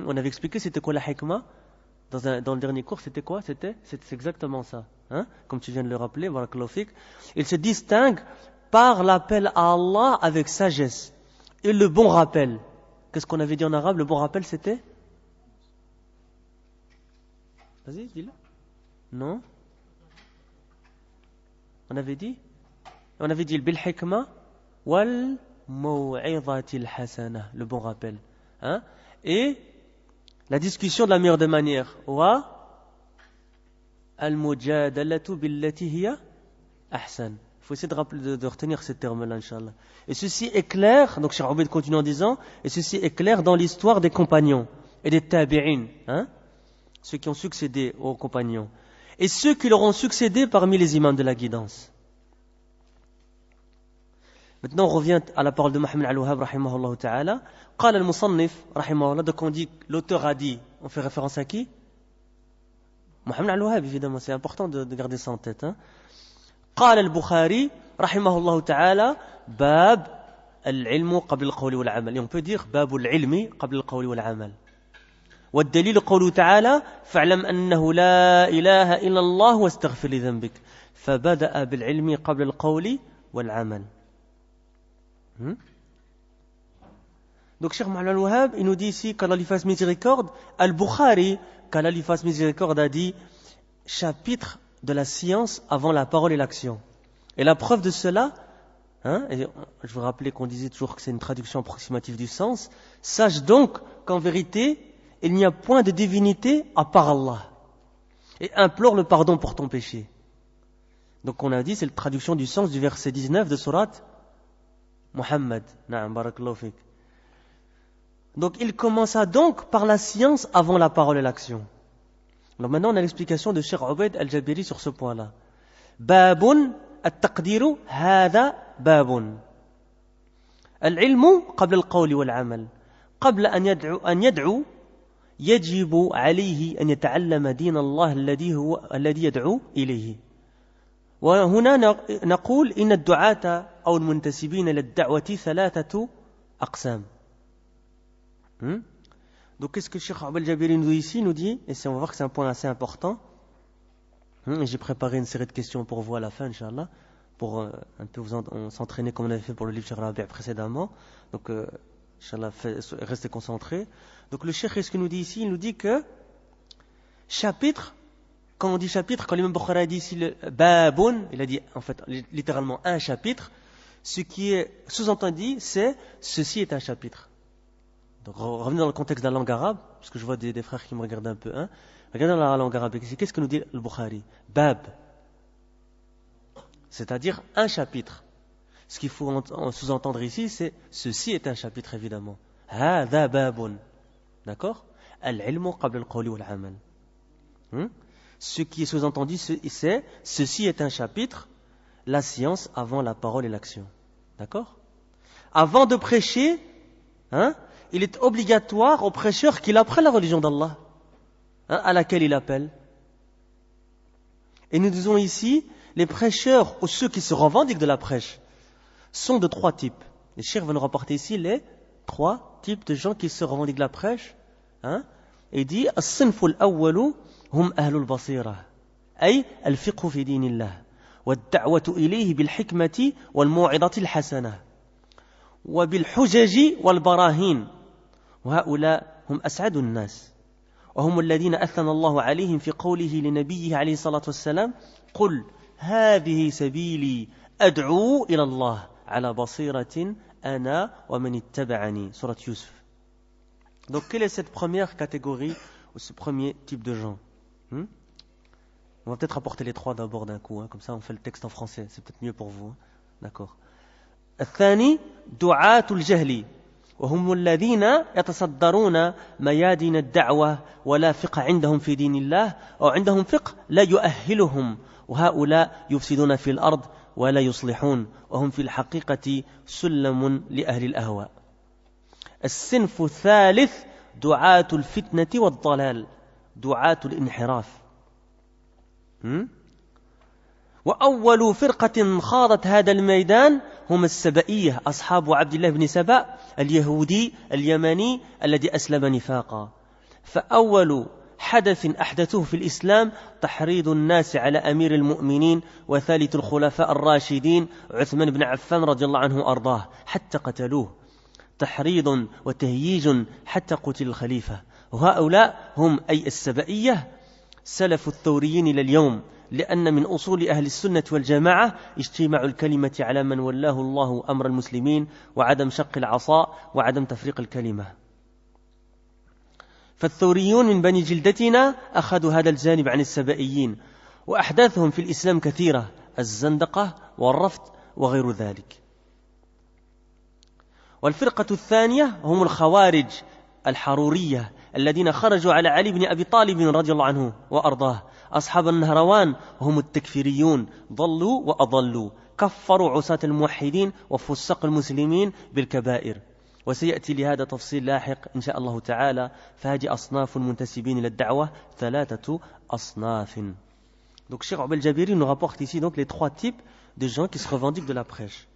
On avait expliqué c'était quoi la hikmah dans le dernier cours, c'était quoi? C'est exactement ça. Hein? Comme tu viens de le rappeler, barakallahu fik. Il se distingue par l'appel à Allah avec sagesse et le bon rappel. Qu'est-ce qu'on avait dit en arabe? Le bon rappel, c'était? Vas-y, dis-le. Non? On avait dit le bil hikmah wal maw'izatil hasana, le bon rappel. Hein? Et la discussion de la meilleure des manières. Wa al-mujadalatu billati hiya ahsan. Il faut essayer de retenir ces termes-là, Inch'Allah. Et ceci est clair, donc Cheikh Obeid continue en disant, et ceci est clair dans l'histoire des compagnons et des tabi'in, hein? Ceux qui ont succédé aux compagnons, et ceux qui leur ont succédé parmi les imams de la guidance. Maintenant, on revient à la parole de Mohammed al-Wahhab, rahimahullah ta'ala. Qala al-Musannif, rahimahullah, donc on dit, l'auteur a dit, on fait référence à qui? Mohammed al-Wahhab, évidemment, c'est important de garder ça en tête. Hein? Qala al-Bukhari, rahimahullah ta'ala, bab al-ilmu qabl al-qawli wal-amal. Et on peut dire, bab al-ilmi qabl al-qawli wal-amal. والدليل قوله تعالى فاعلم أنه لا إله إلا الله واستغفر لذنبك فبدأ بالعلم قبل القول والعمل. Donc Cheikh Mohammed al-Wahhab, il nous dit ici qu'Allah lui fasse miséricorde. Al-Bukhari, qu'Allah lui fasse miséricorde, a dit chapitre de la science avant la parole et l'action. Et la preuve de cela, et je vous rappelais qu'on disait toujours que c'est une traduction approximative du sens. Sache donc qu'en vérité il n'y a point de divinité à part Allah. Et implore le pardon pour ton péché. Donc on a dit, c'est la traduction du sens du verset 19 de sourate Muhammad. Na'am, barakallahu fik. Donc il commença donc par la science avant la parole et l'action. Alors maintenant on a l'explication de Cheikh Obeid al-Jabiri sur ce point-là. Babun at-taqdiru hada babun. Al-ilmu qabla al-qawli wal-amal. Qabla an yad'u يجب عليه أن يتعلم دين الله الذي يدعو إليه. وهنا نقول إن الدعاة أو المنتسبين للدعوة ثلاثة أقسام. Donc qu'est-ce que Cheikh Abel Jabiri nous dit ici? Il nous dit, et on va voir que c'est un point assez important, j'ai préparé une série de questions pour vous à la fin, Inch'Allah, pour un peu s'entraîner comme on avait fait pour le livre Cheikh Rabi' précédemment. Donc Inch'Allah, restez concentrés. Donc le cheikh, ce qu'il nous dit ici, il nous dit que chapitre, quand on dit chapitre, quand l'imam Bukhari a dit ici le baboun, il a dit en fait littéralement un chapitre, ce qui est sous-entendu, c'est ceci est un chapitre. Donc revenez dans le contexte de la langue arabe, parce que je vois des frères qui me regardent un peu. Regardez dans la langue arabe, qu'est-ce que nous dit le Bukhari? Bab, c'est-à-dire un chapitre. Ce qu'il faut sous-entendre ici, c'est ceci est un chapitre évidemment. Hada babun. D'accord? Al-ilmu qabla al-qawli wal-amal. Ce qui est sous-entendu, c'est ceci est un chapitre, la science avant la parole et l'action. D'accord? Avant de prêcher, il est obligatoire au prêcheur qu'il apprenne la religion d'Allah, à laquelle il appelle. Et nous disons ici, les prêcheurs ou ceux qui se revendiquent de la prêche sont de trois types. Les cheikh va nous rapporter ici les trois types de gens qui se revendiquent de la prêche. Et dit الصنف الأول هم أهل البصيرة أي الفقه في دين الله والدعوة إليه بالحكمة والموعظة الحسنة وبالحجج والبراهين وهؤلاء هم أسعد الناس وهم الذين أثنى الله عليهم في قوله لنبيه عليه الصلاة والسلام قل هذه سبيلي أدعو إلى الله على بصيرة أنا ومن اتبعني سورة يوسف. Donc, quelle est cette première catégorie ou ce premier type de gens? On va peut-être rapporter les trois d'abord d'un coup, comme ça on fait le texte en français, c'est peut-être mieux pour vous. D'accord. الثاني دعاة الجهل وهم الذين يتصدرون ميادين الدعوة ولا فقه عندهم في دين الله أو عندهم فقه لا يؤهلهم وهؤلاء يفسدون في الأرض ولا يصلحون وهم في الحقيقة سلم لأهل الأهواء. الصنف الثالث دعاة الفتنة والضلال دعاة الانحراف. وأول فرقة خاضت هذا الميدان هم السبئية أصحاب عبد الله بن سبأ اليهودي اليمني الذي أسلم نفاقا فأول حدث أحدثوه في الإسلام تحريض الناس على أمير المؤمنين وثالث الخلفاء الراشدين عثمان بن عفان رضي الله عنه وأرضاه حتى قتلوه تحريض وتهييج حتى قتل الخليفة. وهؤلاء هم أي السبائية سلف الثوريين إلى اليوم، لأن من أصول أهل السنة والجماعة اجتماع الكلمة على من ولاه الله أمر المسلمين وعدم شق العصا وعدم تفريق الكلمة. فالثوريون من بني جلدتنا أخذوا هذا الجانب عن السبائيين، وأحداثهم في الإسلام كثيرة، الزندقة والرفض وغير ذلك. والفرقة الثانية هم الخوارج الحرورية الذين خرجوا على علي بن أبي طالب رضي الله عنه وأرضاه. أصحاب النهروان هم التكفيريون، ضلوا وأضلوا، كفروا عصاة الموحدين وفسق المسلمين بالكبائر. وسيأتي لهذا تفصيل لاحق إن شاء الله تعالى. فهذه أصناف المنتسبين إلى الدعوة 3 أصناف. Donc Cheikh Abel Jabiri nous rapporte ici donc les 3 types de gens qui se revendiquent de la prêche.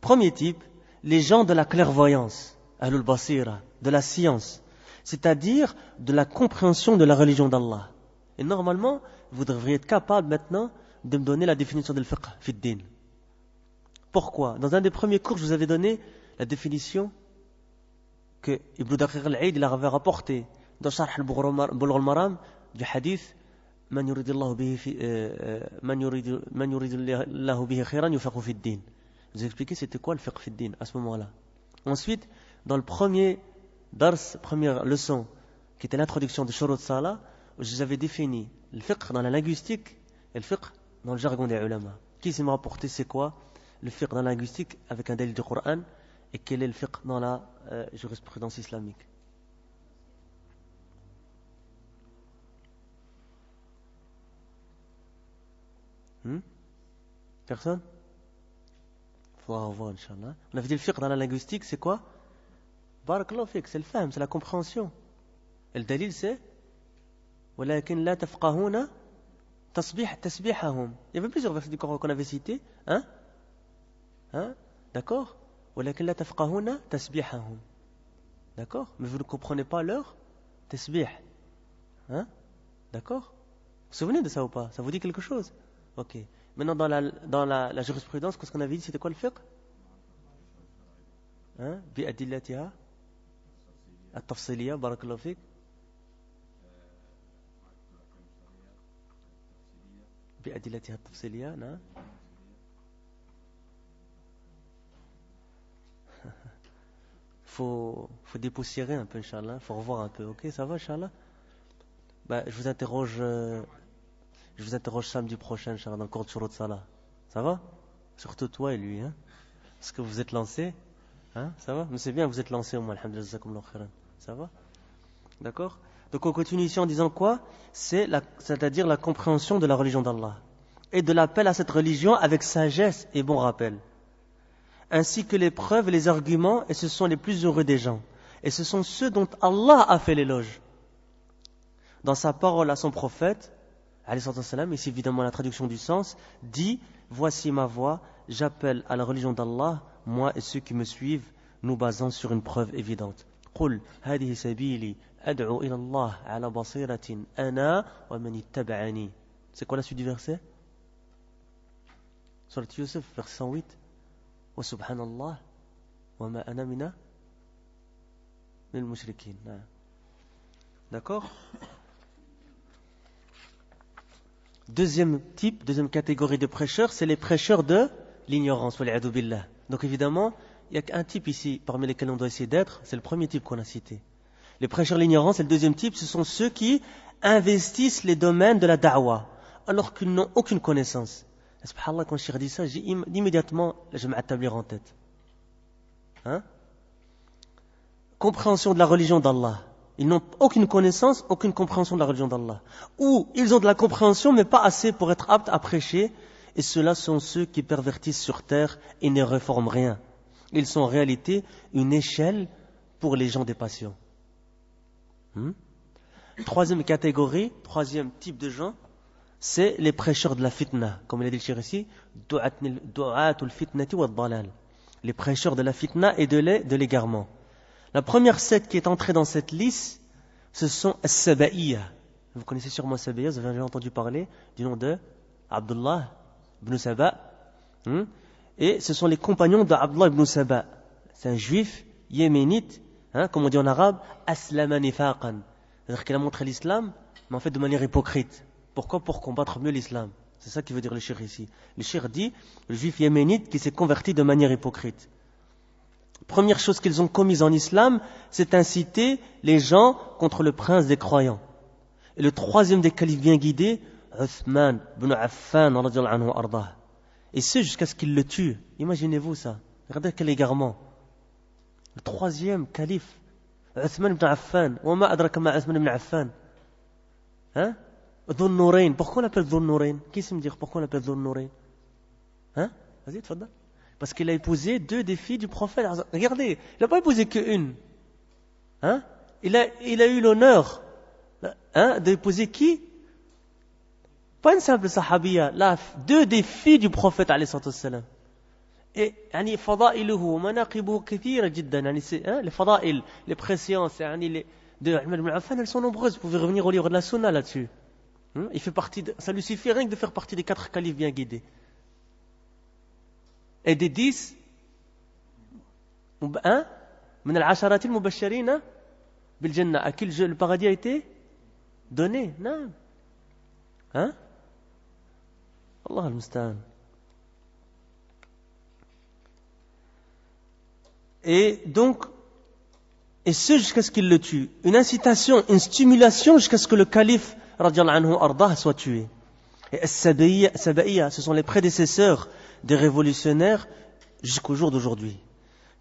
Premier type, les gens de la clairvoyance, Ahlul Basira, de la science, c'est-à-dire de la compréhension de la religion d'Allah. Et normalement, vous devriez être capable maintenant de me donner la définition de fiqh fi d-din. Pourquoi? Dans un des premiers cours, je vous avais donné la définition que Ibn Daqiq al-Aid avait rapportée dans Sharh al-Bulugh al-Maram du hadith Man yuridillahu bihi khayran yufaqihu fi d-din. Je vous ai expliqué c'était quoi le fiqh fi d-din à ce moment-là. Ensuite, dans le premier dars, première leçon, qui était l'introduction de Shurut Salah, je vous avais défini le fiqh dans la linguistique et le fiqh dans le jargon des ulama. Qui s'est rapporté c'est quoi le fiqh dans la linguistique avec un dalil du Coran et quel est le fiqh dans la jurisprudence islamique? Personne? Il faudra revoir, Inch'Allah. On avait dit le fiqh dans la linguistique, c'est quoi? Barakallahu fik, c'est le fahm, c'est la compréhension. Et le dalil, c'est وَلَكِنْ لَا تَفْقَهُونَ تَسْبِيحَهُمْ. Il y avait plusieurs versets du Coran qu'on avait cités. D'accord? وَلَكِنْ لَا تَفْقَهُونَ تَسْبِيحَهُمْ. D'accord? Mais vous ne comprenez pas leur tasbih. D'accord? Vous vous souvenez de ça ou pas? Ça vous dit quelque chose? Ok. Maintenant, dans la jurisprudence, qu'est-ce qu'on avait dit? C'était quoi le fiqh? بأدلتها التفصيلية. بارك الله فيك. بأدلتها التفصيلية. نعم. Faut dépoussiérer un peu, Inch'Allah. Faut revoir un peu. Ok, ça va, Inch'Allah? Je vous interroge samedi prochain, Inch'Allah, dans le cours de Shurut Salah. Ça va? Surtout toi et lui, Est-ce que vous êtes lancé? Ça va? Mais c'est bien, vous êtes lancé au moins, alhamdulillah, ça va? D'accord? Donc on continue ici en disant quoi? C'est-à-dire la compréhension de la religion d'Allah et de l'appel à cette religion avec sagesse et bon rappel, ainsi que les preuves et les arguments, et ce sont les plus heureux des gens, et ce sont ceux dont Allah a fait l'éloge dans sa parole à son prophète, alayhi salam, ici évidemment la traduction du sens, dit: voici ma voix, j'appelle à la religion d'Allah, moi et ceux qui me suivent, nous basant sur une preuve évidente. قل هذه سبيلي أدعو إلى الله على بصيرة أنا ومن اتبعني. C'est quoi la suite du verset? Surat Yusuf, verset 108. وسبحان الله وما أنا من المشركين. D'accord? Deuxième deuxième catégorie de prêcheurs, c'est les prêcheurs de l'ignorance. Donc évidemment, il n'y a qu'un type ici parmi lesquels on doit essayer d'être, c'est le premier type qu'on a cité. Les prêcheurs de l'ignorance, et le deuxième type, ce sont ceux qui investissent les domaines de la da'wah, alors qu'ils n'ont aucune connaissance. Et subhanallah, quand Cheikh dit ça, j'ai immédiatement la Jama'a Tabligh en tête. Compréhension de la religion d'Allah. Ils n'ont aucune connaissance, aucune compréhension de la religion d'Allah. Ou ils ont de la compréhension, mais pas assez pour être aptes à prêcher. Et ceux-là sont ceux qui pervertissent sur terre et ne réforment rien. Ils sont en réalité une échelle pour les gens des passions. Troisième catégorie, troisième type de gens, c'est les prêcheurs de la fitna. Comme il a dit le Cheikh ici, du'atul fitnati wa dalal. Les prêcheurs de la fitna et de l'égarement. La première secte qui est entrée dans cette liste, ce sont As-Saba'iyya. Vous connaissez sûrement As-Saba'iyya, vous avez déjà entendu parler du nom de Abdullah ibn Saba. Et ce sont les compagnons d'Abdullah ibn Saba. C'est un juif yéménite, comme on dit en arabe, aslama nifaqan. C'est-à-dire qu'il a montré l'islam, mais en fait de manière hypocrite. Pourquoi? Pour combattre mieux l'islam. C'est ça qui veut dire le shir ici. Le shir dit, le juif yéménite qui s'est converti de manière hypocrite. Première chose qu'ils ont commise en islam, c'est inciter les gens contre le prince des croyants. Et le troisième des califes bien guidés, Uthman ibn Affan, radiyallahu anhu ardah. Et ce jusqu'à ce qu'il le tue. Imaginez-vous ça. Regardez quel égarement. Le troisième calife, Uthman ibn Affan. Wama adraka ma Uthman ibn Affan. Dhun Nourayn. Pourquoi on l'appelle Dhun Nourayn? Qui sait me dire pourquoi on l'appelle Dhun Nourayn? Vas-y, tfadda. Parce qu'il a épousé 2 des filles du prophète. Regardez, il n'a pas épousé qu'une. Il a eu l'honneur d'épouser qui? Pas une simple sahabiya, là, 2 des filles du prophète alayhi salam. Et يعني فضائله ومناقبه كثيرة جدا. Les fadail, les préséances de Uthman ibn Affan, elles sont nombreuses. Vous pouvez revenir au livre de la Sunna là-dessus. Il fait partie ça lui suffit rien que de faire partie des 4 califes bien guidés. Et des 10 من العشرات المبشرين بالجنة, à qui le paradis a été donné. Non. Allah al-Musta'an. Et donc, et ce jusqu'à ce qu'il le tue. Une incitation, une stimulation jusqu'à ce que le calife, radiyallahu anhu ardah, soit tué. Et As-Saba'iyya, ce sont les prédécesseurs des révolutionnaires jusqu'au jour d'aujourd'hui.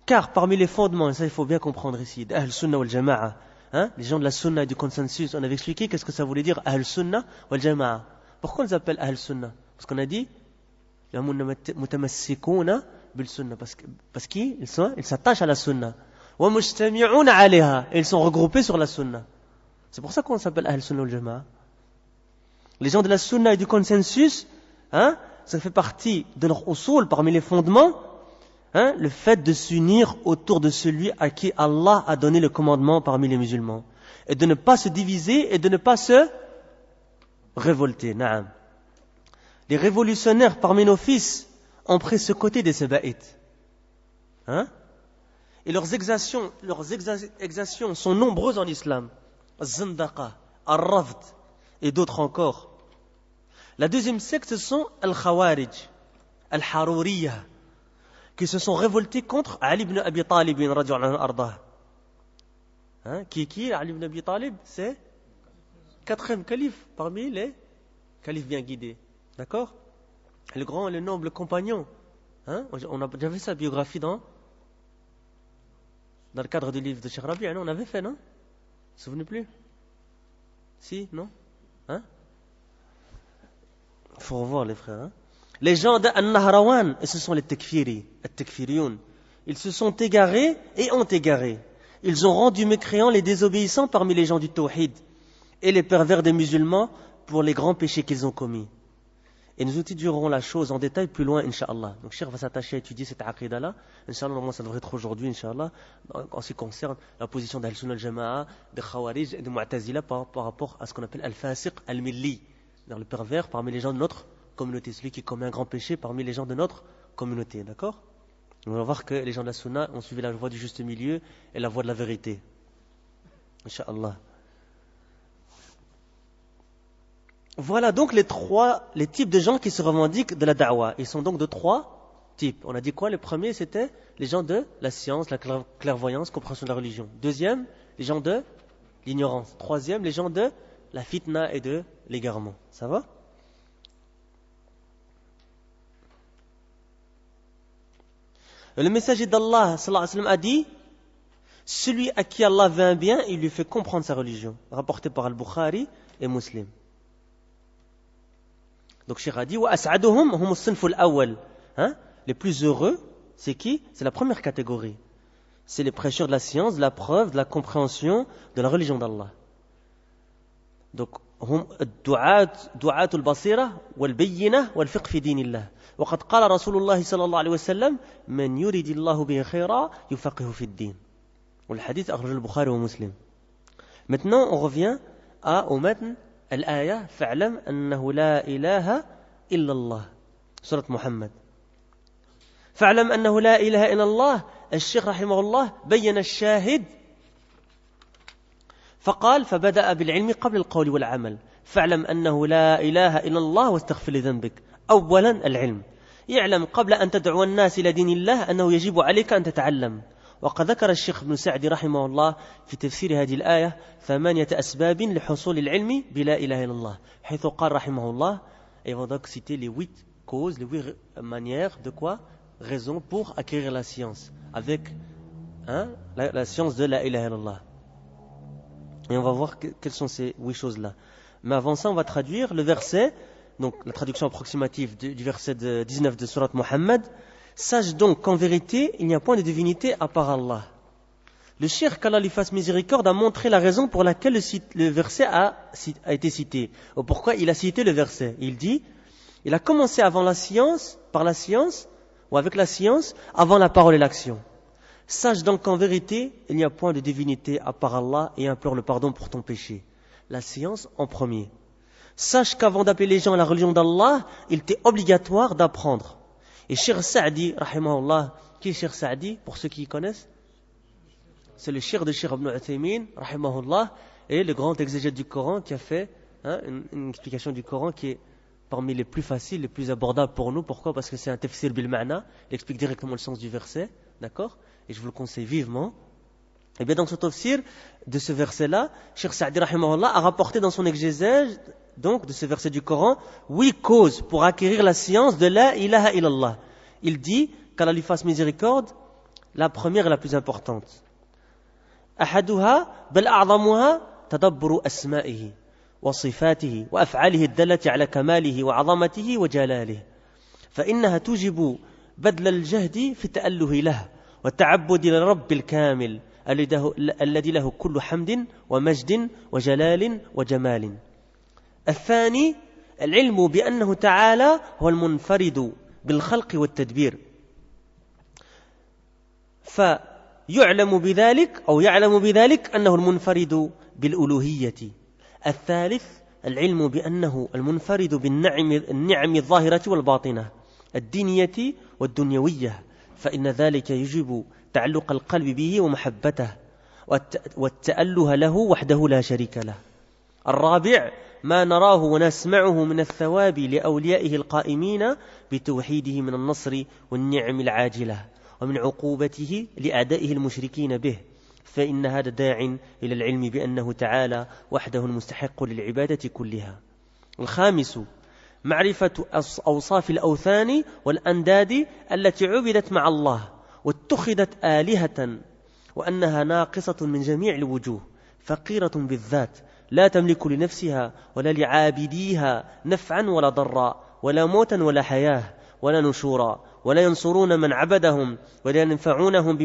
Car parmi les fondements, et ça il faut bien comprendre ici, d'Ahl Sunnah wal Jama'a, les gens de la Sunna et du consensus, on avait expliqué qu'est-ce que ça voulait dire Ahl Sunnah wal Jama'a. Pourquoi on les appelle Ahl Sunnah? Parce qu'on a dit mutamassikuna bil Sunnah, parce qu'ils s'attachent à la Sunna. Wa mujtami'una 'alayha, et ils sont regroupés sur la Sunna. C'est pour ça qu'on s'appelle Ahl Sunnah wal Jama'a. Les gens de la Sunna et du consensus, ça fait partie de leur usul, parmi les fondements, le fait de s'unir autour de celui à qui Allah a donné le commandement parmi les musulmans. Et de ne pas se diviser et de ne pas se révolter. Naam. Les révolutionnaires parmi nos fils ont pris ce côté des Saba'ites. Et leurs exactions sont nombreuses en islam. Al-Zindaqa, Al-Rafd et d'autres encore. La deuxième secte, ce sont Al-Khawarij, Al-Haruriyya, qui se sont révoltés contre Ali ibn Abi Talib, radiyallahu anhu ardah. Qui Ali ibn Abi Talib? C'est 4e calife parmi les califes bien guidés. D'accord? Le grand et le noble compagnon. On a déjà vu sa biographie dans le cadre du livre de Cheikh Rabi', on avait fait, non? Vous vous souvenez plus? Si, non? Il faut revoir les frères. Les gens d'An-Nahrawan, et ce sont les Takfiriyoun, ils se sont égarés et ont égaré. Ils ont rendu mécréants les désobéissants parmi les gens du Tawhid et les pervers des musulmans pour les grands péchés qu'ils ont commis. Et nous étudierons la chose en détail plus loin, Inch'Allah. Donc, Cheikh va s'attacher à étudier cette aqidah-là. Inch'Allah, normalement, ça devrait être aujourd'hui, Inch'Allah, en ce qui concerne la position d'Al-Sunnah al-Jama'a, des Khawarij et des Mu'tazila par rapport à ce qu'on appelle Al-Fasiq al-Milli, dans le pervers parmi les gens de notre communauté, celui qui commet un grand péché parmi les gens de notre communauté, d'accord? On va voir que les gens de la Sunna ont suivi la voie du juste milieu et la voie de la vérité. Inch'Allah. Voilà donc les types de gens qui se revendiquent de la da'wah. Ils sont donc de 3 types. On a dit quoi? Le premier, c'était les gens de la science, la clairvoyance, compréhension de la religion. Deuxième, les gens de l'ignorance. Troisième, les gens de la fitna et de l'égarement. Ça va? Le messager d'Allah sallallahu alayhi wa sallam a dit: celui à qui Allah veut un bien, il lui fait comprendre sa religion. Rapporté par Al-Bukhari et Muslim. Donc Cheikh a dit: wa as'aduhum hum as-sinf al-awwal. Les plus heureux, c'est qui? C'est la première catégorie. C'est les prêcheurs de la science, de la preuve, de la compréhension de la religion d'Allah. Donc هم دعاة البصيرة والبينة والفقه في دين الله. وقد قال رسول الله صلى الله عليه وسلم: من يريد الله به خيرا يفقهه في الدين. والحديث أخرجه البخاري ومسلم. Maintenant, on revient au matn al-aya fa'lam annahu la ilaha illa Allah. Surat Muhammad. فاعلم أنه لا إله إلا الله. الشيخ رحمه الله بين الشاهد فقال فبدأ بالعلم قبل القول والعمل. فاعلم أنه لا إله إلا الله واستغفر لذنبك. أولا العلم، يعلم قبل أن تدعو الناس إلى دين الله أنه يجب عليك أن تتعلم. وقد ذكر الشيخ ابن سعدي رحمه الله في تفسير هذه الآية 8 أسباب لحصول العلم بلا إله إلا الله، حيث قال رحمه الله et va donc citer les 8 causes, les 8 manières de quoi, raison pour acquérir la science avec la science de la ilaha illallah. Et on va voir quelles sont ces 8 choses-là. Mais avant ça, on va traduire le verset, donc la traduction approximative du verset 19 de Surat Muhammad. Sache donc qu'en vérité, il n'y a point de divinité à part Allah. Le cheikh, qu'Allah lui fasse miséricorde, a montré la raison pour laquelle le verset a été cité. Ou pourquoi il a cité le verset. Il dit, il a commencé par la science, ou avec la science, avant la parole et l'action. Sache donc qu'en vérité, il n'y a point de divinité à part Allah et implore le pardon pour ton péché. La science en premier. Sache qu'avant d'appeler les gens à la religion d'Allah, il t'est obligatoire d'apprendre. Et Cheikh Sa'di, rahimahullah, qui est Cheikh Sa'di, pour ceux qui connaissent? C'est le Cheikh de Cheikh Ibn Uthaymin, rahimahullah, et le grand exégète du Coran qui a fait une explication du Coran qui est parmi les plus faciles, les plus abordables pour nous. Pourquoi? Parce que c'est un tafsir bil ma'na, il explique directement le sens du verset, d'accord? Et je vous le conseille vivement. Et bien dans ce tafsir de ce verset-là, Cheikh Sa'di, rahimahullah, a rapporté dans son exégèse, donc de ce verset du Coran, 8 causes pour acquérir la science de la ilaha illallah. Il dit qu'Allah lui fasse miséricorde, la première et la plus importante. أحدها بل أعظمها تدبر أسمائه وصفاته وأفعاله الدالة على كماله وعظمته وجلاله، فإنها توجب بذل الجهد في التأله له والتعبد للرب الكامل الذي له كل حمد ومجد وجلال وجمال. الثاني العلم بأنه تعالى هو المنفرد بالخلق والتدبير، فيعلم بذلك أنه المنفرد بالألوهية. الثالث العلم بأنه المنفرد بالنعم الظاهرة والباطنة الدينية والدنيوية، فإن ذلك يجب تعلق القلب به ومحبته والتأله له وحده لا شريك له. الرابع ما نراه ونسمعه من الثواب لأوليائه القائمين بتوحيده من النصر والنعم العاجلة ومن عقوبته لأعدائه المشركين به، فإن هذا داع إلى العلم بأنه تعالى وحده المستحق للعبادة كلها. الخامس معرفة أوصاف الأوثان والأنداد التي عبدت مع الله واتخذت آلهة، وأنها ناقصة من جميع الوجوه فقيرة بالذات لا تملك لنفسها ولا لعابديها نفعا ولا ضرا ولا موتا ولا حياة ولا نشورا، ولا ينصرون من عبدهم ولا ينفعونهم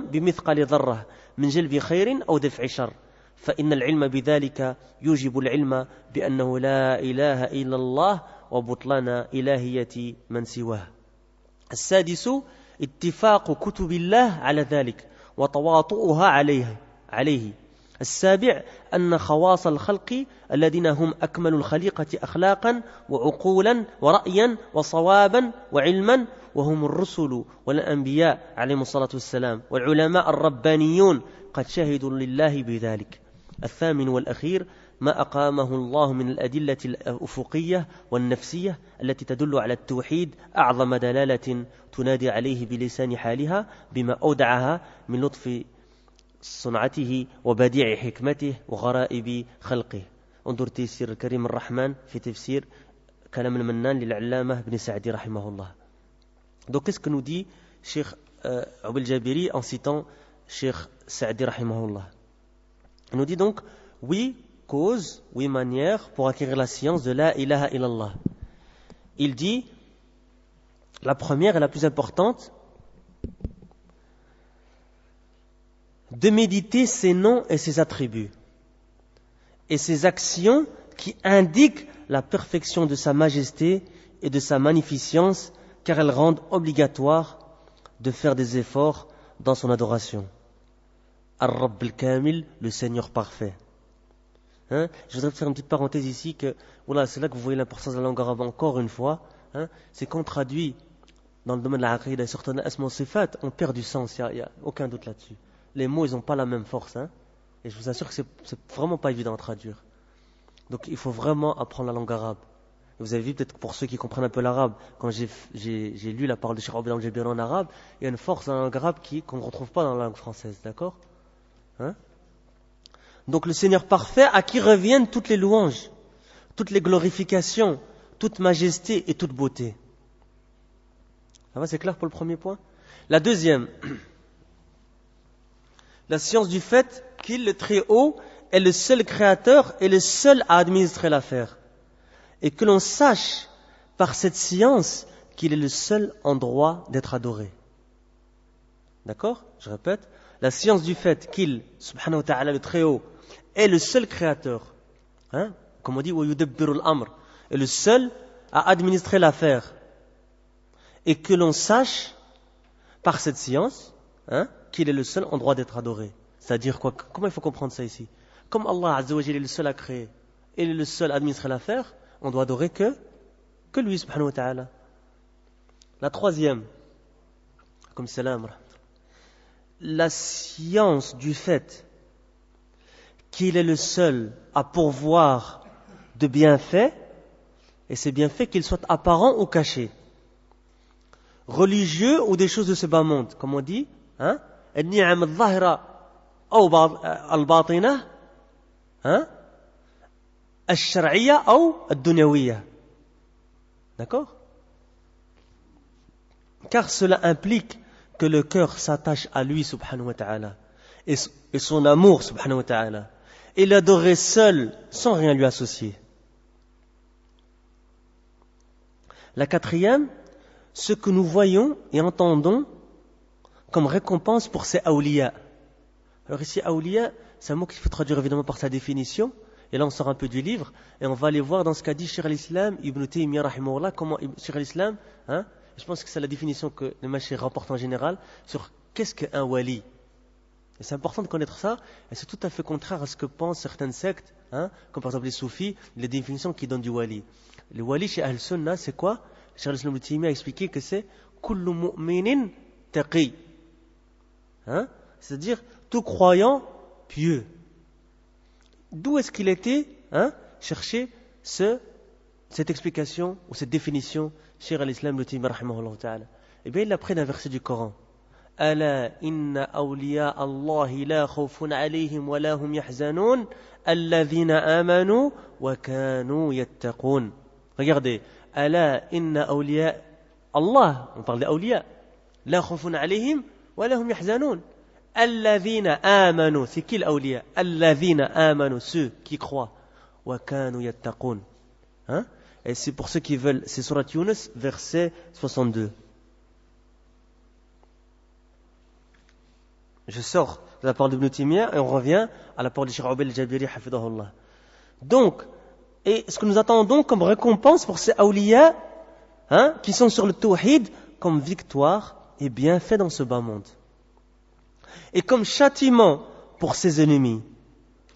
بمثقل ذرة من جلب خير أو دفع شر، فإن العلم بذلك يوجب العلم بأنه لا إله إلا الله وبطلان إلهية من سواه. السادس اتفاق كتب الله على ذلك وتواطؤها عليه. السابع أن خواص الخلق الذين هم أكمل الخليقة أخلاقا وعقولا ورأيا وصوابا وعلما وهم الرسل والأنبياء عليهم الصلاة والسلام والعلماء الربانيون قد شهدوا لله بذلك. الثامن والأخير ما أقامه الله من الأدلة الأفقية والنفسية التي تدل على التوحيد أعظم دلالة تنادي عليه بلسان حالها بما أودعها من لطف صنعته وبديع حكمته وغرائب خلقه. انظر تيسير الكريم الرحمن في تفسير كلام المنان للعلامة ابن سعدي رحمه الله. Donc qu'est-ce que nous dit Cheikh Abul Jabiri en citant Cheikh Sa'di rahimahullah? Il nous dit donc 8 causes, 8 manières pour acquérir la science de la ilaha illallah. Il dit la première et la plus importante, de méditer ses noms et ses attributs et ses actions qui indiquent la perfection de sa majesté et de sa magnificence, car elles rendent obligatoire de faire des efforts dans son adoration. Ar-Rabb al-Kamil, le Seigneur parfait. Je voudrais faire une petite parenthèse ici, que voilà, c'est là que vous voyez l'importance de la langue arabe encore une fois. C'est qu'on traduit dans le domaine de la aqida, certains asma wa sifat, on perd du sens, il n'y a aucun doute là-dessus. Les mots, ils n'ont pas la même force. Et je vous assure que c'est vraiment pas évident à traduire. Donc il faut vraiment apprendre la langue arabe. Vous avez vu, peut-être pour ceux qui comprennent un peu l'arabe, quand j'ai lu la parole de Cheikh Abdel Jabir en arabe, il y a une force dans la langue arabe qu'on ne retrouve pas dans la langue française, d'accord? Donc le Seigneur parfait, à qui reviennent toutes les louanges, toutes les glorifications, toute majesté et toute beauté. Ça va, c'est clair pour le premier point? La deuxième, la science du fait qu'il, le Très-Haut, est le seul créateur et le seul à administrer l'affaire. Et que l'on sache par cette science qu'il est le seul en droit d'être adoré. D'accord? Je répète. La science du fait qu'il, subhanahu wa ta'ala, le Très-Haut, est le seul créateur. Comme on dit, وَيُدَبِّرُ الْأَمْرِ, est le seul à administrer l'affaire. Et que l'on sache par cette science qu'il est le seul en droit d'être adoré. C'est-à-dire quoi? Comment il faut comprendre ça ici? Comme Allah Azza wa Jalla est le seul à créer, et le seul à administrer l'affaire, on doit adorer que lui, subhanahu wa ta'ala. La troisième, comme salam, la science du fait qu'il est le seul à pourvoir de bienfaits, et ces bienfaits qu'ils soient apparents ou cachés, religieux ou des choses de ce bas monde, comme on dit, النعم الظاهرة أو الباطنة الشرعية أو الدنيوية. D'accord? Car cela implique que le cœur s'attache à lui, subhanahu wa ta'ala, et son amour, subhanahu wa ta'ala, et l'adorer seul, sans rien lui associer. La quatrième, ce que nous voyons et entendons comme récompense pour ces awliya. Alors ici, awliya, c'est un mot qu'il faut traduire évidemment par sa définition. Et là, on sort un peu du livre, et on va aller voir dans ce qu'a dit Cheikh al-Islam, Ibn Taymiyyah, rahimahullah, comment Cheikh al-Islam, je pense que c'est la définition que le Mashayikh rapporte en général, sur qu'est-ce qu'un wali. Et c'est important de connaître ça, et c'est tout à fait contraire à ce que pensent certaines sectes, comme par exemple les soufis, les définitions qu'ils donnent du wali. Le wali chez Ahl-Sunnah, c'est quoi? Cheikh al-Islam Ibn Taymiyyah a expliqué que c'est kullu mu'minin taqi. C'est-à-dire tout croyant pieux. D'où est-ce qu'il était chercher cette explication ou cette définition, Cheikh al-Islam Ibn Taymiyyah rahimahullah ta'ala? Eh bien, il l'a pris d'un verset du Coran. Ala inna awliya Allahi la khawfun alayhim wa la hum yahzanun alladhina amanu wa kanu yattaqun. Regardez, ala inna awliya Allah, on parle d'awliya, la khawfun alayhim wa la hum yahzanun. Alladhina amanu, c'est qui l'awliya? Alladhina amanu, ceux qui croient. Wa kanu yattaqun. Et c'est pour ceux qui veulent, c'est Surat Yunus, verset 62. Je sors de la parole d'Ibn Taymiyyah et on revient à la parole de Cheikh Abdel Jabiri, hafidahullah. Donc, et ce que nous attendons comme récompense pour ces awliya, qui sont sur le tawhid, comme victoire et bienfait dans ce bas monde. Et comme châtiment pour ses ennemis.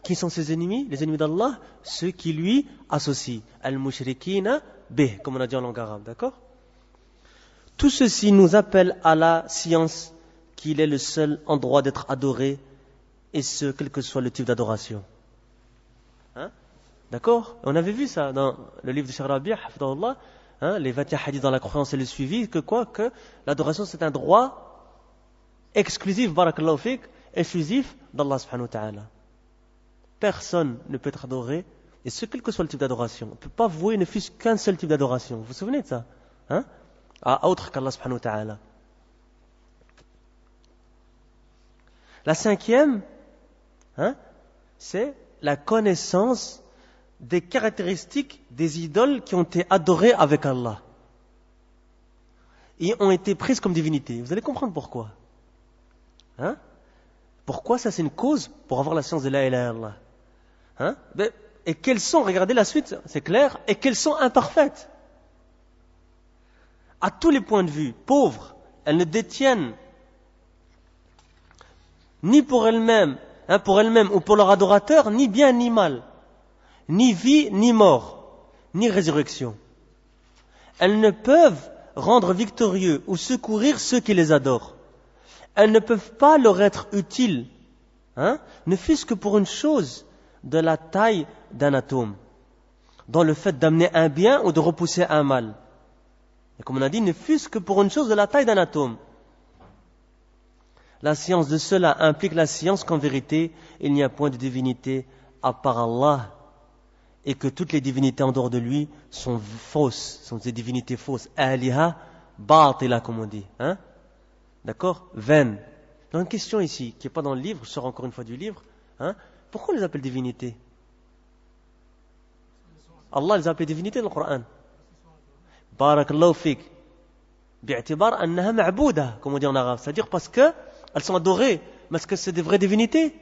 Qui sont ses ennemis? Les ennemis d'Allah, ceux qui lui associent. Al-mushrikina bih, comme on a dit en langue arabe, d'accord? Tout ceci nous appelle à la science qu'il est le seul en droit d'être adoré, et ce, quel que soit le type d'adoration. D'accord? On avait vu ça dans le livre de Cheikh Rabi', hafidahullah, les 21 hadiths dans la croyance et le suivi, que l'adoration c'est un droit exclusif, barakallahu fik, exclusif d'Allah subhanahu wa ta'ala. Personne ne peut être adoré, et ce, quel que soit le type d'adoration. On ne peut pas vouer ne fût-ce qu'un seul type d'adoration. Vous vous souvenez de ça? À autre qu'Allah subhanahu wa ta'ala. La cinquième, c'est la connaissance des caractéristiques des idoles qui ont été adorées avec Allah. Et ont été prises comme divinités. Vous allez comprendre pourquoi. Pourquoi ça, c'est une cause pour avoir la science de la ilaha illallah. Et quelles sont, regardez la suite, c'est clair, et quelles sont imparfaites. À tous les points de vue, pauvres, elles ne détiennent ni pour elles-mêmes, pour elles-mêmes ou pour leur adorateur, ni bien ni mal, ni vie ni mort, ni résurrection. Elles ne peuvent rendre victorieux ou secourir ceux qui les adorent. Elles ne peuvent pas leur être utiles, ne fût-ce que pour une chose de la taille d'un atome, dans le fait d'amener un bien ou de repousser un mal. Et comme on a dit, ne fût-ce que pour une chose de la taille d'un atome. La science de cela implique la science qu'en vérité, il n'y a point de divinité à part Allah, et que toutes les divinités en dehors de lui sont fausses, sont des divinités fausses. Aliha, batila, comme on dit. D'accord? Vaines. Il y a une question ici, qui n'est pas dans le livre, je sors encore une fois du livre. Pourquoi on les appelle divinités? Allah les appelle divinités dans le Coran. Barakallahu fik. Bi'atibar annaha ma'bouda, comme on dit en arabe. C'est-à-dire parce que elles sont adorées, mais est-ce que c'est des vraies divinités?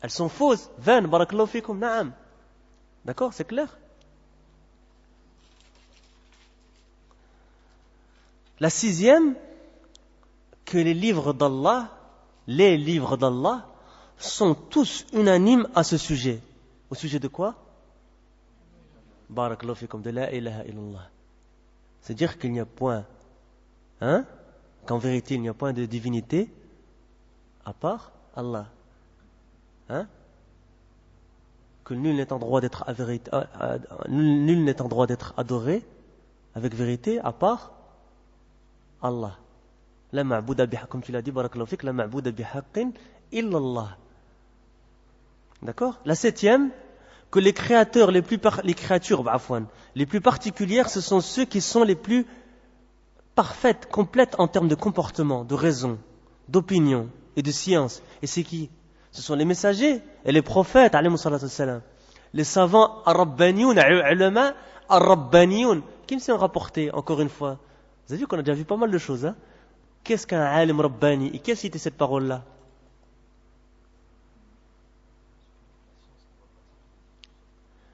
Elles sont fausses, vaines, barakallahu fikum, na'am. D'accord, c'est clair? La sixième, que les livres d'Allah sont tous unanimes à ce sujet. Au sujet de quoi? Barakallahu fikum, de la ilaha illallah. C'est-à-dire qu'il n'y a point, qu'en vérité il n'y a point de divinité à part Allah. Que nul n'est en droit d'être adoré avec vérité à part Allah. La ma'bouda bihaqqin, comme tu l'as dit, barakallahu fik, la ma'bouda bihaqqin illallah. D'accord? La septième, que les créatures les plus particulières, ce sont ceux qui sont les plus parfaites, complètes en termes de comportement, de raison, d'opinion et de science. Et c'est qui? Ce sont les messagers et les prophètes, alayhi salatu wassalam. Les savants ar-rabbaniyun, ulama ar-rabbaniyun. Qui me s'est rapporté, encore une fois? Vous avez vu qu'on a déjà vu pas mal de choses. Qu'est-ce qu'un alim rabbani? Et qui a cité cette parole-là?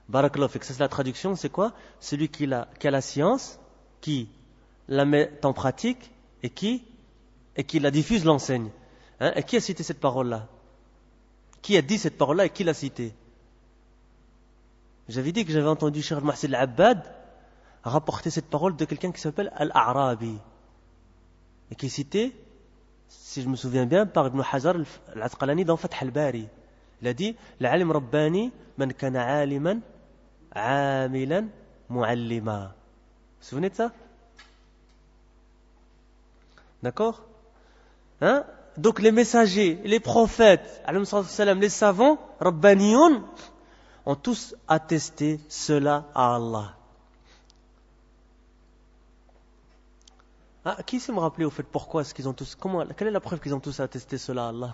Barakallahu fik, c'est la traduction, c'est quoi? Celui qui a la science, qui la met en pratique et qui la diffuse, l'enseigne. Et qui a cité cette parole-là? Qui a dit cette parole-là et qui l'a citée? J'avais dit que j'avais entendu Cheikh Al-Muhsin Al-Abbad rapporter cette parole de quelqu'un qui s'appelle Al-A'rabi et qui est cité, si je me souviens bien, par Ibn Hajar Al-Asqalani dans Fath Al-Bari. Il a dit L'Alim Rabbani man kana aliman amilan muallima. Vous vous souvenez de ça? D'accord? Donc les messagers, les prophètes, les savants, Rabbaniyoun, ont tous attesté cela à Allah. Qui sait me rappeler au fait pourquoi est-ce qu'ils ont tous, quelle est la preuve qu'ils ont tous attesté cela à Allah?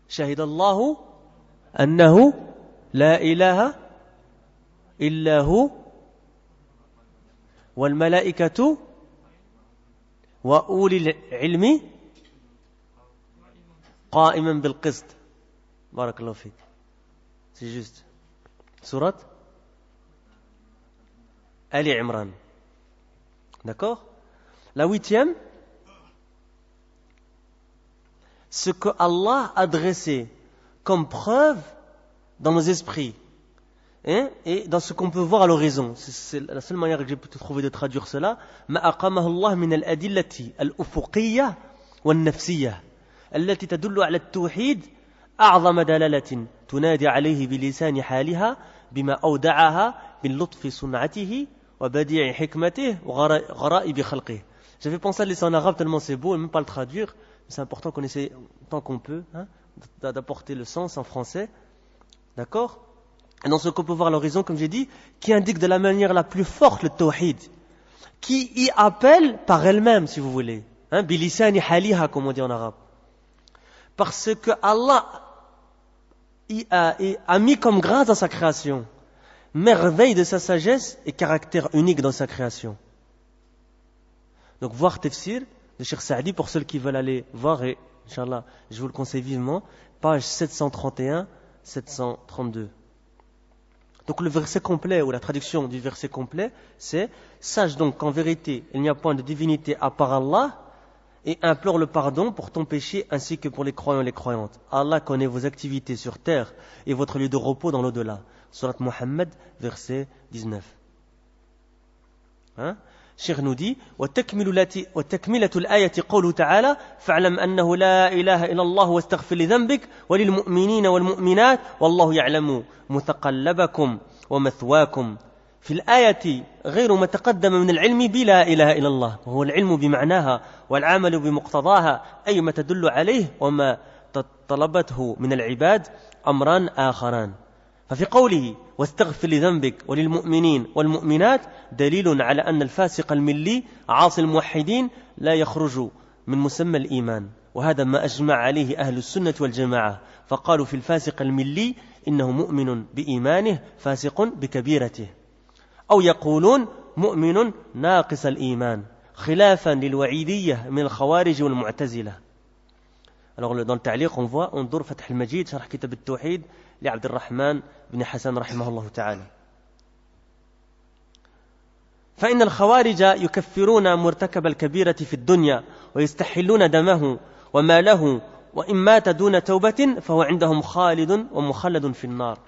Shahidallahu annahu la ilaha illahu wal malaikatu wa ulil ilmi qa'iman bil qist. Barakallahu fik. C'est juste. Surat Ali Imran. D'accord? La huitième, ce que Allah a dressé comme preuve dans nos esprits et dans ce qu'on peut voir à l'horizon. C'est la seule manière que j'ai pu trouver de traduire cela. Ma aqamahu Allah min al-adillati al-ufuqiyya wal-nafsiyya allati tadullu ala at-tawhid a'zama dalalatin tunadi alayhi bi lisani haliha bima awda'aha min lutfi sun'atihi wa badi'i hikmatihi wa ghara'ibi khalqihi. J'avais pensé à le laisser en arabe tellement c'est beau et même pas le traduire. C'est important qu'on essaie tant qu'on peut d'apporter le sens en français. D'accord? Et dans ce qu'on peut voir à l'horizon, comme j'ai dit, qui indique de la manière la plus forte le tawhid, qui y appelle par elle-même, si vous voulez. Bilisani haliha, comme on dit en arabe. Parce que Allah a mis comme grâce dans sa création, merveille de sa sagesse et caractère unique dans sa création. Donc voir Tafsir de Cheikh Saadi, pour ceux qui veulent aller voir, et Inch'Allah, je vous le conseille vivement, page 731-732. Donc le verset complet, ou la traduction du verset complet, c'est « Sache donc qu'en vérité, il n'y a point de divinité à part Allah, et implore le pardon pour ton péché ainsi que pour les croyants et les croyantes. Allah connaît vos activités sur terre et votre lieu de repos dans l'au-delà. Surat Muhammad, verset 19. Cheikh nous dit وتكملة الآية قوله تعالى فاعلم أنه لا إله إلا الله واستغفر لذنبك وللمؤمنين والمؤمنات والله يعلم مثقلبكم ومثواكم. في الآية غير ما تقدم من العلم بلا إله إلا الله وهو العلم بمعناها والعمل بمقتضاها أي ما تدل عليه وما طلبته من العباد أمران آخران. ففي قوله واستغفر لذنبك وللمؤمنين والمؤمنات دليل على أن الفاسق الملي عاصي الموحدين لا يخرج من مسمى الإيمان وهذا ما أجمع عليه أهل السنة والجماعة فقالوا في الفاسق الملي إنه مؤمن بإيمانه فاسق بكبيرته أو يقولون مؤمن ناقص الإيمان خلافا للوعيدية من الخوارج والمعتزلة. Alors dans le تعليق on voit انظر فتح المجيد شرح كتاب التوحيد لعبد الرحمن بن حسن رحمه الله تعالى. فإن الخوارج يكفرون مرتكب الكبيرة في الدنيا ويستحلون دمه وماله وإن مات دون توبة فهو عندهم خالد ومخلد في النار.